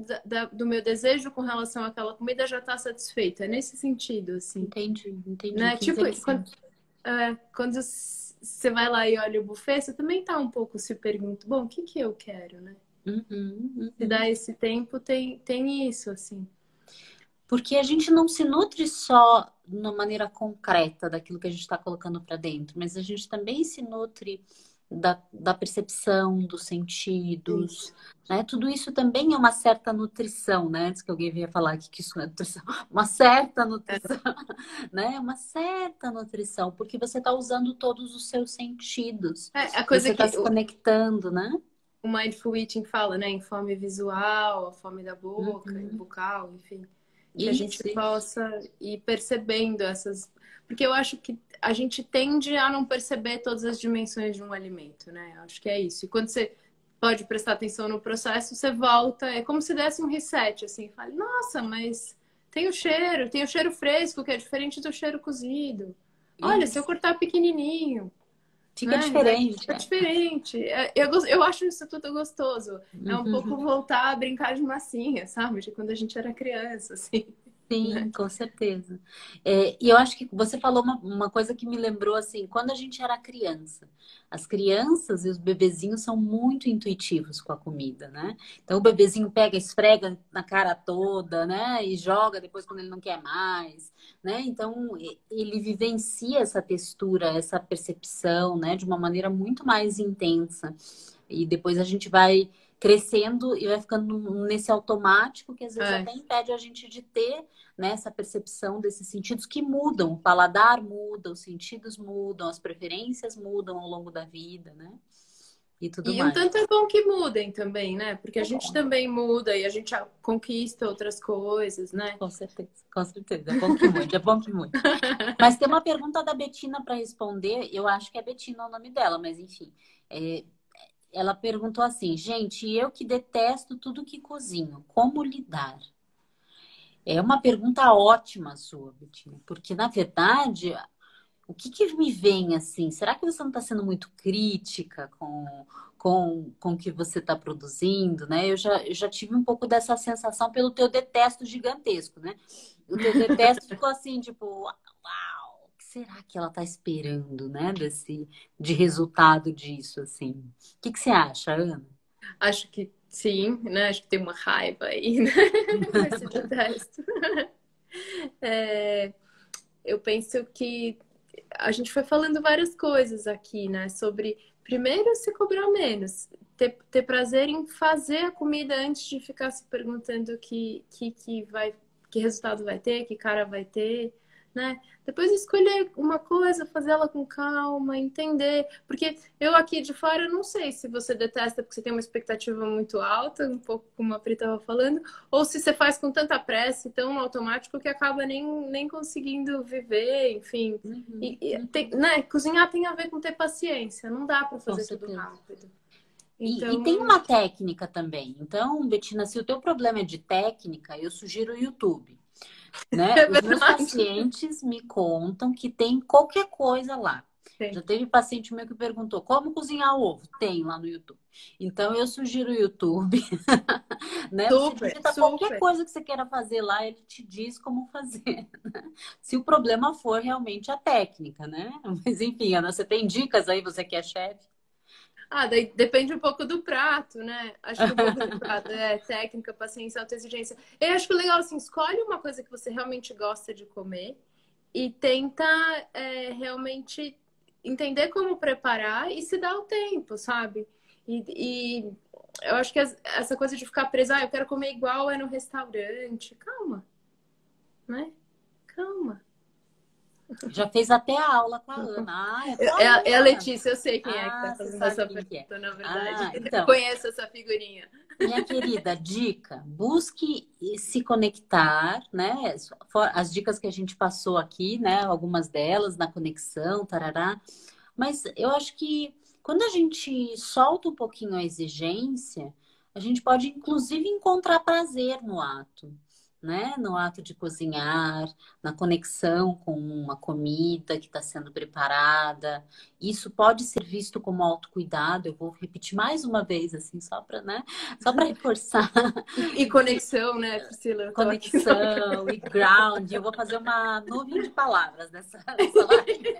do meu desejo com relação àquela comida já está satisfeita. É nesse sentido, assim.
Entendi, entendi.
Né?
Que
Tipo,
interessante.
quando você vai lá e olha o buffet, você também tá um pouco se pergunta, bom, o que que eu quero, né?
Uhum,
Se
uhum.
dá esse tempo, tem isso, assim.
Porque a gente não se nutre só de uma maneira concreta daquilo que a gente está colocando para dentro, mas a gente também se nutre da percepção, dos
Isso.
sentidos, né? Tudo isso também é uma certa nutrição, né? Antes que alguém venha falar aqui que isso não é nutrição, uma certa nutrição, né? Uma certa nutrição, porque você está usando todos os seus sentidos,
É a coisa
você está
que
se conectando, né?
o Mindful Eating fala, né? Em fome visual, a fome da boca,
Uhum.
bucal, enfim. Que a gente
Isso.
possa ir percebendo essas. Porque eu acho que a gente tende a não perceber todas as dimensões de um alimento, né? Eu acho que é isso. E quando você pode prestar atenção no processo, você volta, é como se desse um reset, assim, fale, nossa, mas tem o cheiro fresco, que é diferente do cheiro cozido. Olha, se eu
Isso.
cortar pequenininho,
Fica
né? Daí
diferente.
fica
É.
diferente. Eu acho isso tudo gostoso. É um pouco
Uhum.
voltar a brincar de massinha, sabe? De quando a gente era criança, assim,
Sim,
né?
com certeza. É, e eu acho que você falou uma coisa que me lembrou assim, quando a gente era criança, as crianças e os bebezinhos são muito intuitivos com a comida, né? Então o bebezinho pega, esfrega na cara toda, né? E joga depois quando ele não quer mais, né? Então ele vivencia essa textura, essa percepção, né? De uma maneira muito mais intensa. E depois a gente vai crescendo e vai ficando nesse automático que às vezes
É.
até impede a gente de ter, né, essa percepção desses sentidos que mudam. O paladar muda, os sentidos mudam, as preferências mudam ao longo da vida, né? E tudo
E um
mais.
tanto é bom que mudem também, né? Porque a
É
gente
bom,
também muda e a gente conquista outras coisas, né?
com certeza, com certeza. É bom que mude, é bom que mude. Mas tem uma pergunta da Betina para responder. Eu acho que é Betina o nome dela, mas enfim. É, ela perguntou assim, gente, eu que detesto tudo que cozinho, como lidar? É uma pergunta ótima sua, Betina, porque na verdade, o que que me vem assim? Será que você não está sendo muito crítica com o que você está produzindo, né? Eu já tive um pouco dessa sensação pelo teu detesto gigantesco, né? O teu detesto ficou assim, tipo, uau, o que será que ela está esperando, né? De resultado disso, assim. O que que você acha, Ana?
Acho que sim, né? Acho que tem uma raiva aí, né? Nesse detesto. É, eu penso que a gente foi falando várias coisas aqui, né? Sobre, primeiro, se cobrar menos. Ter prazer em fazer a comida antes de ficar se perguntando que resultado vai ter, que cara vai ter, né? Depois escolher uma coisa, fazer ela com calma, entender. Porque eu aqui de fora não sei se você detesta porque você tem uma expectativa muito alta, um pouco como a Pri estava falando, ou se você faz com tanta pressa e tão no automático que acaba nem conseguindo viver, enfim.
Uhum, uhum.
Né, cozinhar tem a ver com ter paciência, não dá para
Com
fazer tudo
certeza.
rápido.
E tem
Então,
uma técnica também. Então, Betina, se o teu problema é de técnica, eu sugiro o YouTube, né?
é
Os meus
verdade.
pacientes me contam que tem qualquer coisa lá. Já
Tem.
teve paciente meu que perguntou como cozinhar ovo? Tem lá no YouTube. Então, eu sugiro o YouTube, né? Você
Super,
digita qualquer
super.
coisa que você queira fazer lá, ele te diz como fazer. Se o problema for realmente a técnica, né? Mas enfim, Ana, você tem dicas aí, você que é chefe?
Ah, daí depende um pouco do prato, né? Acho que um pouco do prato é técnica, paciência, autoexigência. Eu acho que o legal, assim, escolhe uma coisa que você realmente gosta de comer e tenta realmente entender como preparar e se dar o tempo, sabe? E eu acho que essa coisa de ficar presa, eu quero comer igual é no restaurante. Calma, né? Calma.
Já fez até a aula com a Ana. Ah, é com a
É a
Ana.
Letícia, eu sei quem é que tá
Ah, você
fazendo
sabe
essa
quem que é.
pergunta, na
Ah,
verdade. Eu
então,
conheço essa figurinha.
minha querida, dica, busque se conectar, né? As dicas que a gente passou aqui, né? Algumas delas na conexão, tarará. Mas eu acho que quando a gente solta um pouquinho a exigência, a gente pode inclusive encontrar prazer no ato, né? No ato de cozinhar, na conexão com uma comida que está sendo preparada. Isso pode ser visto como autocuidado. Eu vou repetir mais uma vez, assim, só para, né? Só para reforçar
E
que
conexão, né, Priscila? Eu tô aqui.
conexão e ground. Eu vou fazer uma nuvem de palavras nessa live.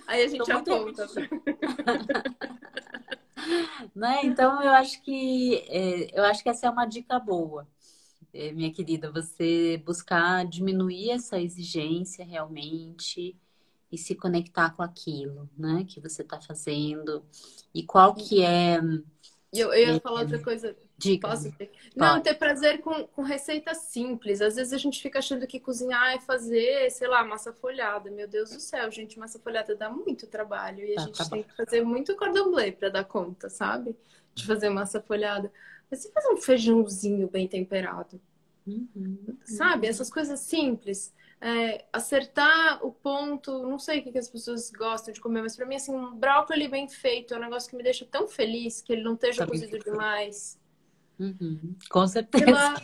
Aí a
Estou
gente
muito
aponta.
repetitiva, né? Então eu acho que essa é uma dica boa, minha querida, você buscar diminuir essa exigência realmente e se conectar com aquilo, né, que você está fazendo e qual que é,
E eu ia
é,
falar outra coisa.
diga,
Posso ter? Não,
pode,
ter prazer com receitas simples. Às vezes a gente fica achando que cozinhar é fazer, sei lá, massa folhada. Meu Deus do céu, gente, massa folhada dá muito trabalho. E a
tá,
gente tem
bom.
que fazer muito cordon bleu para dar conta, sabe? De fazer massa folhada. Mas se fazer um feijãozinho bem temperado,
Uhum,
sabe?
uhum.
Essas coisas simples. Acertar o ponto, não sei o que as pessoas gostam de comer, mas para mim, assim, um brócolis bem feito é um negócio que me deixa tão feliz que ele não esteja
Também
cozido
fico feliz.
demais.
Uhum, com
Sei
certeza.
lá,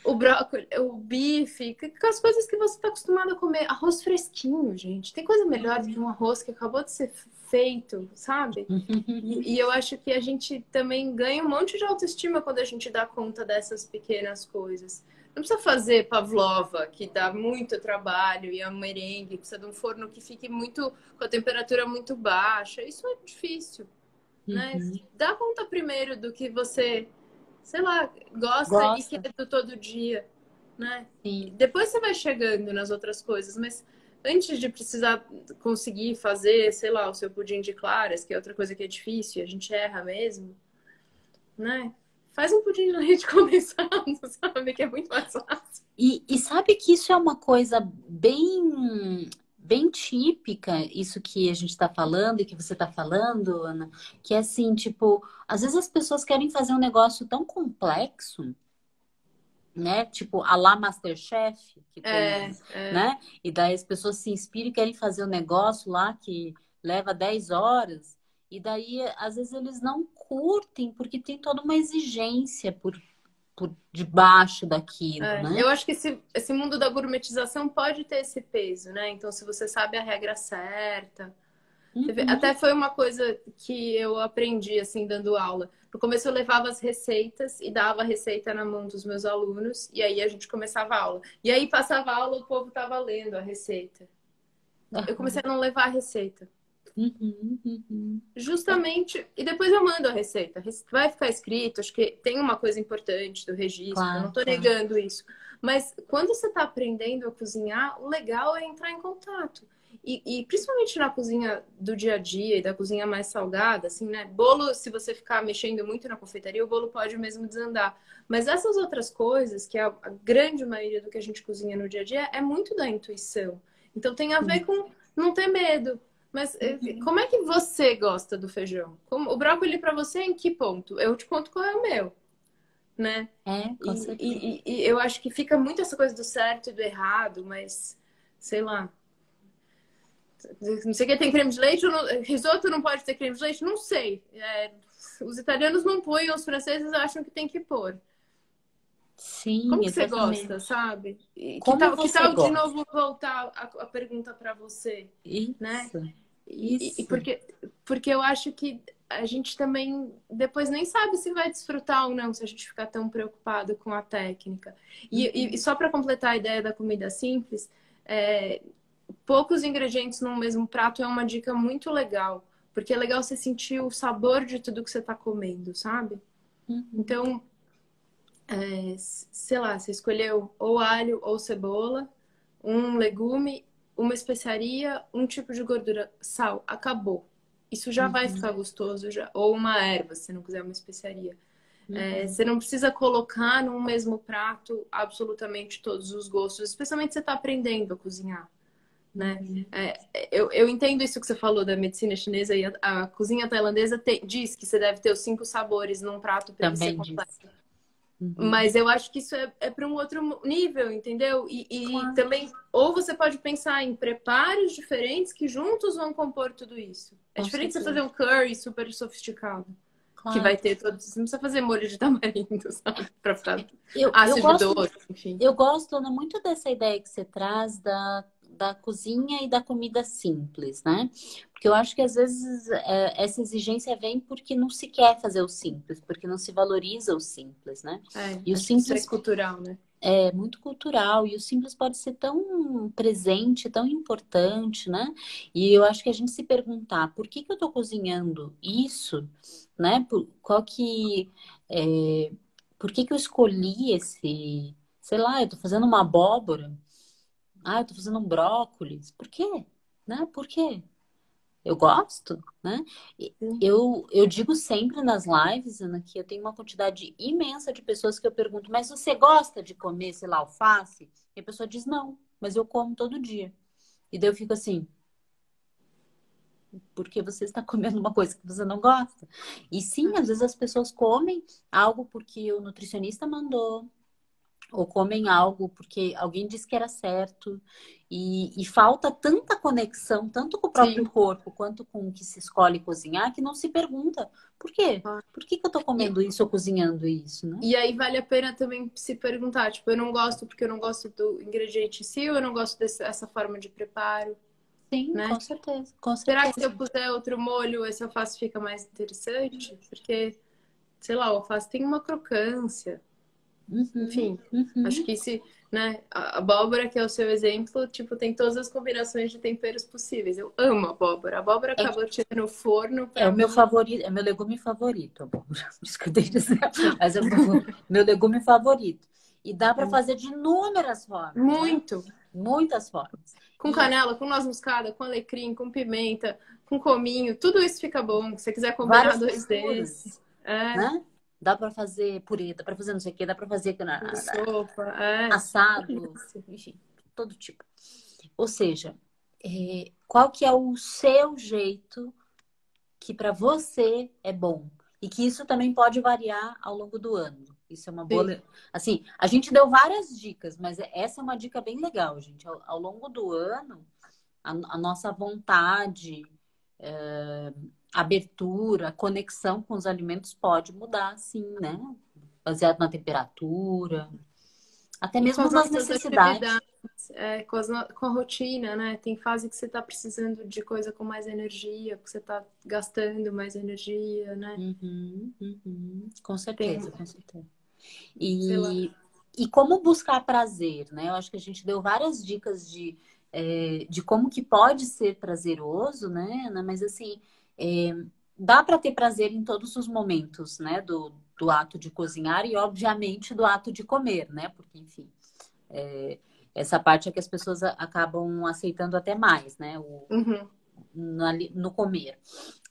o brócolis, o bife, as coisas que você está acostumado a comer. Arroz fresquinho, gente. Tem coisa melhor do que um arroz que acabou de ser feito, sabe? E eu acho que a gente também ganha um monte de autoestima quando a gente dá conta dessas pequenas coisas. Não precisa fazer pavlova, que dá muito trabalho, e é um merengue, precisa de um forno que fique muito com a temperatura muito baixa. Isso é difícil, né?
Uhum.
Dá conta primeiro do que você, sei lá, gosta e quer
Gosta?
do todo dia, né?
Sim.
Depois você vai chegando nas outras coisas, mas antes de precisar conseguir fazer, sei lá, o seu pudim de claras, que é outra coisa que é difícil, a gente erra mesmo, né? Faz um pudim de leite condensado, sabe? Que é muito mais fácil.
E sabe que isso é uma coisa bem típica, isso que a gente está falando e que você está falando, Ana, que é assim, tipo, às vezes as pessoas querem fazer um negócio tão complexo, né? Tipo, a lá MasterChef, que tem,
É.
né? E daí as pessoas se inspiram e querem fazer um negócio lá que leva 10 horas, e daí às vezes eles não curtem porque tem toda uma exigência por debaixo daquilo, né?
Eu acho que esse mundo da gourmetização pode ter esse peso, né? Então, se você sabe a regra certa.
Uhum.
Até foi uma coisa que eu aprendi, assim, dando aula. No começo, eu levava as receitas e dava a receita na mão dos meus alunos, e aí a gente começava a aula. E aí, passava a aula, o povo estava lendo a receita. Eu comecei a não levar a receita.
Uhum, uhum. É,
Justamente, e depois eu mando a receita. Vai ficar escrito, acho que tem uma coisa importante do registro, eu não
claro,
estou
claro.
negando isso. Mas quando você está aprendendo a cozinhar, o legal é entrar em contato. E principalmente na cozinha do dia a dia e da cozinha mais salgada, assim, né? Bolo, se você ficar mexendo muito na confeitaria, o bolo pode mesmo desandar. Mas essas outras coisas, que é a grande maioria do que a gente cozinha no dia a dia, é muito da intuição. Então tem a ver
Sim.
com não ter medo. Mas
Uhum.
como é que você gosta do feijão? O brócolis para você é em que ponto? Eu te conto qual é o meu, né?
É, com
E,
certeza.
eu acho que fica muito essa coisa do certo e do errado, mas sei lá. Não sei o que tem creme de leite, ou risoto não pode ter creme de leite? Não sei. Os italianos não põem, os franceses acham que tem que pôr.
Sim,
Como que você gosta,
exatamente.
sabe? E
Como
que
você
tal de
gosta?
novo voltar a pergunta para você, né?
Isso,
E
isso.
porque eu acho que a gente também depois nem sabe se vai desfrutar ou não, se a gente ficar tão preocupado com a técnica. E
Uhum.
só para completar a ideia da comida simples, poucos ingredientes num mesmo prato é uma dica muito legal, porque é legal você sentir o sabor de tudo que você está comendo, sabe?
Uhum.
Então, sei lá, você escolheu ou alho ou cebola, um legume, uma especiaria, um tipo de gordura, sal, acabou. Isso já vai
Uhum.
ficar gostoso, já. Ou uma erva, se não quiser uma especiaria.
Uhum.
Você não precisa colocar num mesmo prato absolutamente todos os gostos, especialmente se você está aprendendo a cozinhar, né? Eu entendo isso que você falou da medicina chinesa e a cozinha tailandesa diz que você deve ter os 5 sabores num prato para ele ser
Também
completo.
diz. Uhum.
Mas eu acho que isso é para um outro nível, entendeu? E
Claro.
também, ou você pode pensar em preparos diferentes que juntos vão compor tudo isso. É
Com
diferente você
certeza.
fazer um curry super sofisticado, que
Claro.
vai ter todos. Você não precisa fazer molho de tamarindo, sabe? Para ficar
Eu
ácido
gosto,
doce, enfim.
eu gosto, Ana, muito dessa ideia que você traz da cozinha e da comida simples, né? Porque eu acho que às vezes essa exigência vem porque não se quer fazer o simples, porque não se valoriza o simples, né? E o
Acho que isso é
simples
cultural, né?
é muito cultural, e o simples pode ser tão presente, tão importante, né? E eu acho que a gente se perguntar por que que eu estou cozinhando isso, né? É, por que que eu escolhi esse, sei lá, eu tô fazendo uma abóbora, eu tô fazendo um brócolis, por quê? Né? Por quê? Eu gosto, né?
Sim.
Eu digo sempre nas lives, Ana, que eu tenho uma quantidade imensa de pessoas que eu pergunto, mas você gosta de comer, sei lá, alface? E a pessoa diz, não, mas eu como todo dia. E daí eu fico assim, porque você está comendo uma coisa que você não gosta? E sim, às vezes as pessoas comem algo porque o nutricionista mandou, ou comem algo porque alguém disse que era certo. E falta tanta conexão, tanto com o próprio
Sim.
corpo quanto com o que se escolhe cozinhar, que não se pergunta por quê? Por que que eu tô
E,
comendo isso ou cozinhando isso, né?
e aí vale a pena também se perguntar, tipo, eu não gosto porque eu não gosto do ingrediente em si, ou eu não gosto dessa forma de preparo,
Sim,
né?
com certeza, com
Será que se
certeza.
eu puser outro molho, esse alface fica mais interessante? Porque, sei lá, o alface tem uma crocância.
Uhum,
Enfim, acho
uhum.
que se, né, a abóbora, que é o seu exemplo, tipo, tem todas as combinações de temperos possíveis. Eu amo abóbora. A abóbora
É,
acabou tirando no forno,
é
pra
o meu
mim.
favorito, é meu legume favorito, a abóbora. Isso que eu tenho que dizer. Mas é o meu legume favorito. E dá para
É
fazer de inúmeras formas, né?
muito.
Muitas formas.
Com
E
canela, com noz moscada, com alecrim, com pimenta, com cominho, tudo isso fica bom. Se você quiser combinar
várias
dois desses,
texturas, né? Dá para fazer purê, dá para fazer não sei o quê, dá para fazer
sopa,
assado,
delícia.
enfim, todo tipo. Ou seja, qual que é o seu jeito que para você é bom? E que isso também pode variar ao longo do ano. Isso é uma boa.
Sim.
Assim, a gente deu várias dicas, mas essa é uma dica bem legal, gente. Ao longo do ano, a nossa vontade, abertura, conexão com os alimentos pode mudar, sim, né? Baseado na temperatura, até
E com
mesmo
as
nas
nossas
necessidades.
atividades, com a rotina, né? Tem fase que você está precisando de coisa com mais energia, que você está gastando mais energia, né?
Uhum, uhum. Com
Tem,
certeza, com certeza.
sei lá.
E como buscar prazer, né? Eu acho que a gente deu várias dicas de como que pode ser prazeroso, né, Ana? Mas assim, é, dá para ter prazer em todos os momentos, né? Do ato de cozinhar e, obviamente, do ato de comer, né? Porque, enfim, é, essa parte é que as pessoas acabam aceitando até mais, né?
Uhum.
No comer.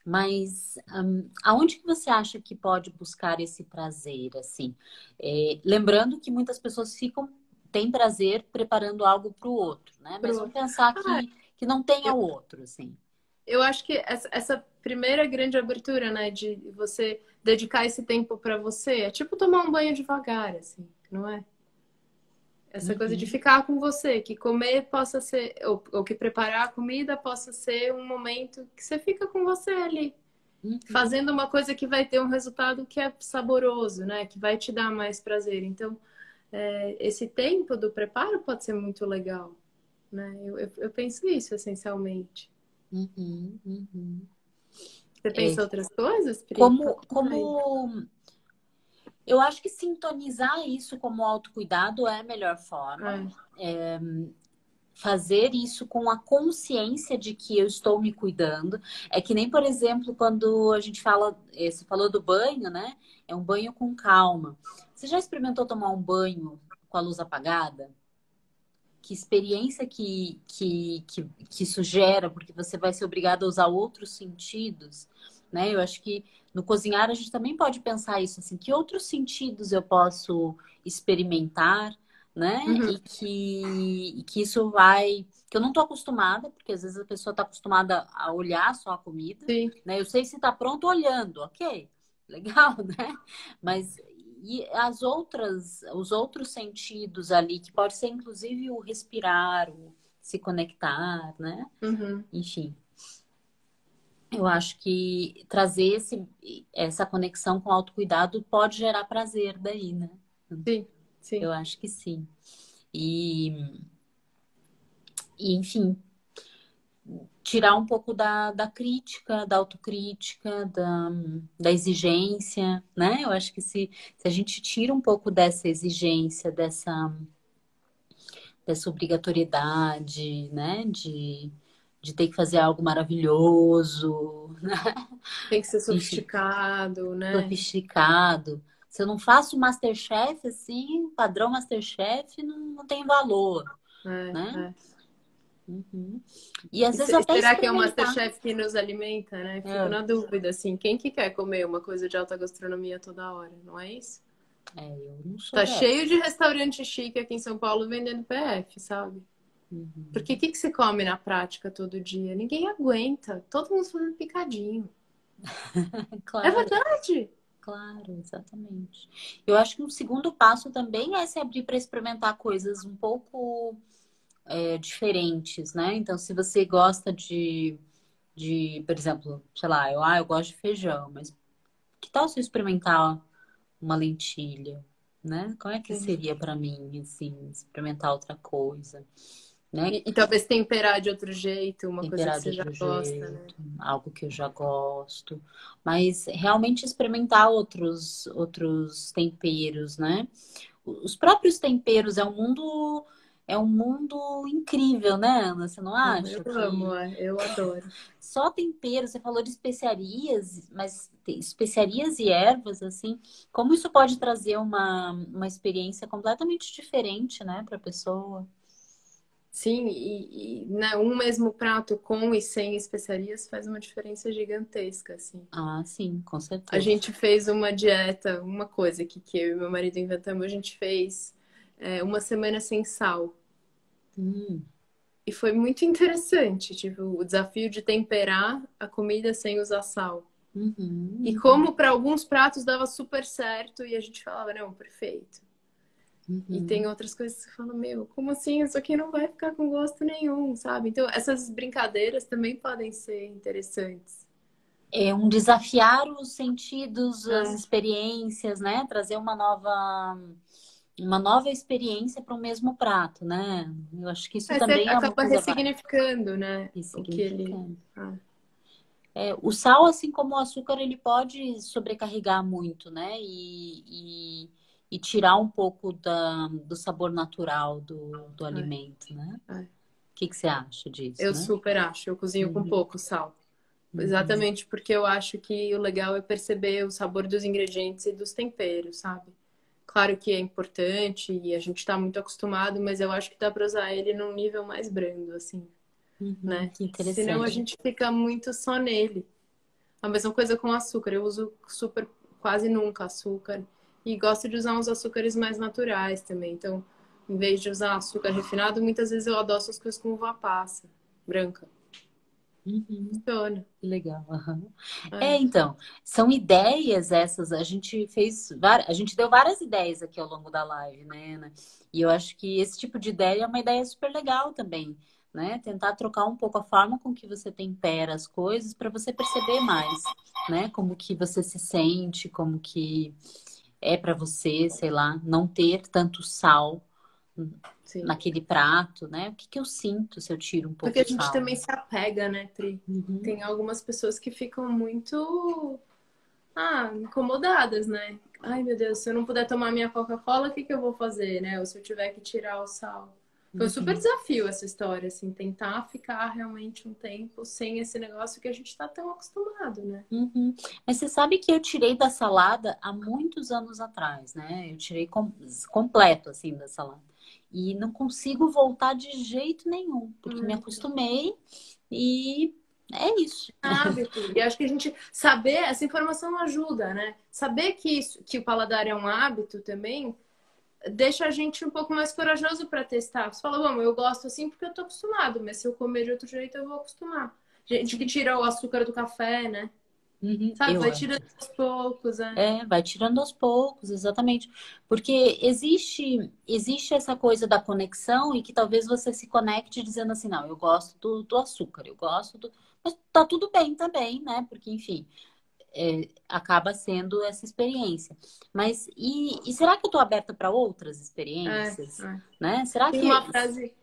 Mas aonde que você acha que pode buscar esse prazer, assim? Lembrando que muitas pessoas têm prazer preparando algo para o outro, né? Mas vamos
Pro...
pensar
Ah,
que não tenha
eu,
o outro, assim.
eu acho que essa primeira grande abertura, né, de você dedicar esse tempo para você, é tipo tomar um banho devagar, assim, não é? Essa coisa de
Uhum,
ficar com você, que comer possa ser, ou que preparar a comida possa ser um momento que você fica com você ali,
uhum,
fazendo uma coisa que vai ter um resultado que é saboroso, né? Que vai te dar mais prazer. Então, esse tempo do preparo pode ser muito legal, né? Eu penso isso essencialmente.
uhum, uhum.
Você
É,
pensa outras coisas, Pri?
como,
Conta aí.
como eu acho que sintonizar isso como autocuidado é a melhor forma.
É,
Fazer isso com a consciência de que eu estou me cuidando. É que nem, por exemplo, quando a gente fala, você falou do banho, né? É um banho com calma. Você já experimentou tomar um banho com a luz apagada? Que experiência que isso gera, porque você vai ser obrigado a usar outros sentidos, né? Eu acho que no cozinhar a gente também pode pensar isso, assim, que outros sentidos eu posso experimentar né?
Uhum.
E que isso vai... Que eu não tô acostumada, porque às vezes a pessoa tá acostumada a olhar só a comida,
Sim.
né? Eu sei se tá pronto olhando, ok, legal, né? Mas e os outros sentidos ali, que pode ser inclusive o respirar, o se conectar, né?
Uhum.
Enfim, eu acho que trazer essa conexão com o autocuidado pode gerar prazer daí, né?
Sim, sim.
Eu acho que sim. E, enfim, tirar um pouco da crítica, da autocrítica, da exigência, né? Eu acho que se a gente tira um pouco dessa exigência, dessa obrigatoriedade, né? De ter que fazer algo maravilhoso, né?
Tem que ser
Enfim,
sofisticado, né?
sofisticado. Se eu não faço MasterChef assim, padrão MasterChef, não tem valor,
É,
né?
é.
Uhum. E às
E
vezes até
será que é o
experimentar.
MasterChef que nos alimenta, né? Fico
É,
na dúvida, assim, quem que quer comer uma coisa de alta gastronomia toda hora, não é isso?
eu não sou
Tá cheio
dessa.
de restaurante chique aqui em São Paulo vendendo PF, sabe? Porque o
Uhum.
que que se come na prática todo dia? Ninguém aguenta. Todo mundo fazendo picadinho. É
Claro,
verdade.
claro, exatamente. Eu acho que um segundo passo também é se abrir para experimentar coisas um pouco diferentes, né? Então, se você gosta por exemplo, sei lá, eu gosto de feijão, mas que tal se eu experimentar uma lentilha, né? Como é que
Sim.
seria para mim, assim, experimentar outra coisa, né?
E talvez temperar de outro jeito, uma coisa que
Temperar de
você já
outro
gosta, né?
jeito, algo que eu já gosto, mas realmente experimentar outros temperos, né? Os próprios temperos é um mundo incrível, né, Ana? Você não
Ah,
acha
eu amo,
que
eu adoro.
só temperos, você falou de especiarias, mas especiarias e ervas, assim, como isso pode trazer uma experiência completamente diferente, né, para a pessoa?
Sim, né, um mesmo prato com e sem especiarias faz uma diferença gigantesca, assim.
Ah, sim, com
A
certeza.
gente fez uma dieta, uma coisa que eu e meu marido inventamos, a gente fez uma semana sem sal.
Hum,
E foi muito interessante, tipo, o desafio de temperar a comida sem usar sal. E
uhum,
como para alguns pratos dava super certo e a gente falava, não, perfeito. E tem
uhum.
outras coisas que você fala, meu, como assim? Isso aqui não vai ficar com gosto nenhum, sabe? Então, essas brincadeiras também podem ser interessantes.
É um desafiar os sentidos, as
É,
experiências, né? Trazer uma nova experiência para o mesmo prato, né? Eu acho que isso
Você
também é uma
acaba
coisa válida.
ressignificando, né? O que ele.
Ressignificando.
Ah,
O sal, assim como o açúcar, ele pode sobrecarregar muito, né? E tirar um pouco do sabor natural do
é,
alimento, né?
é.
O que que você acha disso,
Eu
né?
super acho. Eu cozinho com
Uhum,
pouco sal.
uhum,
Exatamente porque eu acho que o legal é perceber o sabor dos ingredientes e dos temperos, sabe? Claro que é importante e a gente tá muito acostumado, mas eu acho que dá pra usar ele num nível mais brando, assim,
uhum,
né?
que
Senão a
interessante.
gente fica muito só nele. A mesma coisa com açúcar. Eu uso super quase nunca açúcar e gosto de usar uns açúcares mais naturais também. Então, em vez de usar açúcar refinado, muitas vezes eu adoço as coisas com uva passa branca.
Uhum.
Funciona.
Que legal. Aham.
É.
Então, são ideias essas. A gente a gente deu várias ideias aqui ao longo da live, né, Ana? E eu acho que esse tipo de ideia é uma ideia super legal também, né? Tentar trocar um pouco a forma com que você tempera as coisas para você perceber mais, né? Como que você se sente, como que é para você, sei lá, não ter tanto sal
Sim.
naquele prato, né? O que que eu sinto se eu tiro um
Porque
pouco
a
o
gente
sal?
também se apega, né, Pri?
Uhum.
Tem algumas pessoas que ficam muito, incomodadas, né? Ai, meu Deus, se eu não puder tomar minha Coca-Cola, o que que eu vou fazer, né? Ou se eu tiver que tirar o sal. Foi um super
Uhum.
desafio essa história, assim, tentar ficar realmente um tempo sem esse negócio que a gente tá tão acostumado, né?
Uhum. Mas você sabe que eu tirei da salada há muitos anos atrás, né? Eu tirei completo, assim, da salada. E não consigo voltar de jeito nenhum, porque me
Então,
acostumei e é isso.
hábito. E acho que a gente saber, essa informação ajuda, né? Saber que isso, que o paladar é um hábito também deixa a gente um pouco mais corajoso para testar. Você fala, bom, eu gosto assim porque eu tô acostumado, mas se eu comer de outro jeito, eu vou acostumar. Gente que tira o açúcar do café, né?
Uhum,
Sabe,
eu
vai
amo.
tirando aos poucos, né?
Vai tirando aos poucos, exatamente. Porque existe essa coisa da conexão e que talvez você se conecte dizendo assim, não, eu gosto do açúcar, eu gosto do. Mas tá tudo bem também, né? Porque, enfim, acaba sendo essa experiência. Mas e será que eu tô aberta para outras
É,
experiências?
é.
Né? Será
Tem
que.
uma frase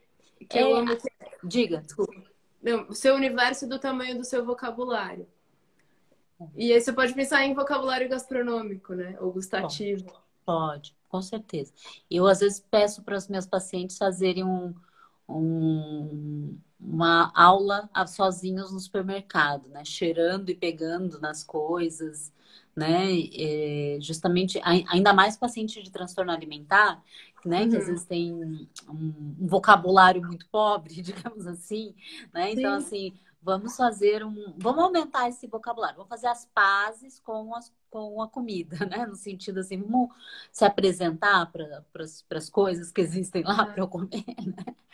que eu
É,
amo,
diga.
desculpa. Não, o seu universo é do tamanho do seu vocabulário. E aí você pode pensar em vocabulário gastronômico, né? Ou
Bom,
gustativo.
pode, com certeza. Eu, às vezes, peço para os meus pacientes fazerem uma aula sozinhos no supermercado, né? Cheirando e pegando nas coisas, né? Justamente, ainda mais paciente de transtorno alimentar, né? Que às
Uhum.
vezes tem um vocabulário muito pobre, digamos assim, né? Então,
Sim.
assim, vamos aumentar esse vocabulário, vamos fazer as pazes com a comida, né? No sentido assim, vamos se apresentar para as coisas que existem lá para eu comer.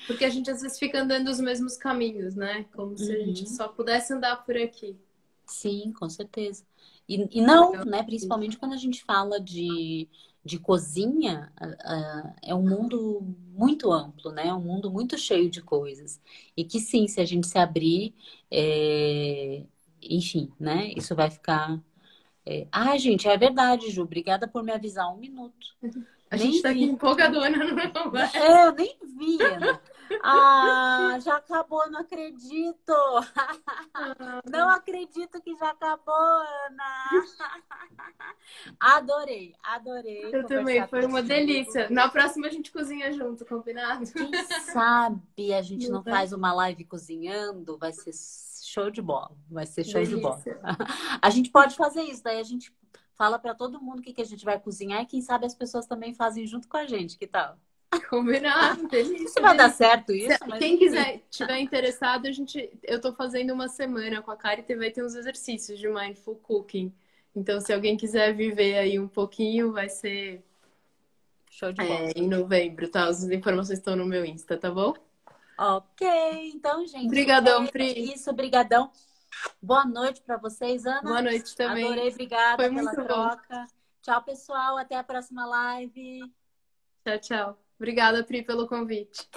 Porque a gente às vezes fica andando os mesmos caminhos, né? Como se a gente
Uhum.
só pudesse andar por aqui.
Sim, com certeza. E não,
Então,
né? Principalmente quando a gente fala de cozinha, é um mundo muito amplo, né? É um mundo muito cheio de coisas. E que sim, se a gente se abrir, enfim, né? Isso vai ficar. Ah, gente, é verdade, Ju. Obrigada por me avisar 1 minuto.
a gente
Nem
tá aqui
vi.
empolgadona na conversa.
Eu nem vi, Ana. Ah, já acabou, não acredito. Não acredito que já acabou, Ana. Adorei
Eu também,
conversar
foi uma
contigo.
delícia. Na próxima a gente cozinha junto, combinado?
Quem sabe a gente
Não
não
é?
faz uma live cozinhando? Vai ser show de bola. Vai ser show de bola.
Delícia.
A gente pode fazer isso, daí a gente fala para todo mundo o que a gente vai cozinhar e quem sabe as pessoas também fazem junto com a gente, que tal?
Combinado,
Não sei se
delícia,
vai dar
delícia.
certo isso, mas
Quem
enfim.
quiser, tiver interessado, eu tô fazendo uma semana com a Kari e vai ter uns exercícios de mindful cooking. Então, se alguém quiser viver aí um pouquinho, vai ser
Show de bola.
em novembro, tá? As informações estão no meu Insta, tá bom?
Ok, então, gente,
Obrigadão,
é
Pri.
isso. Brigadão. Boa noite para vocês,
Boa
Ana.
noite também.
Adorei, obrigada
Foi
pela
muito bom.
troca. Tchau, pessoal. Até a próxima live.
Tchau, tchau. Obrigada, Pri, pelo convite.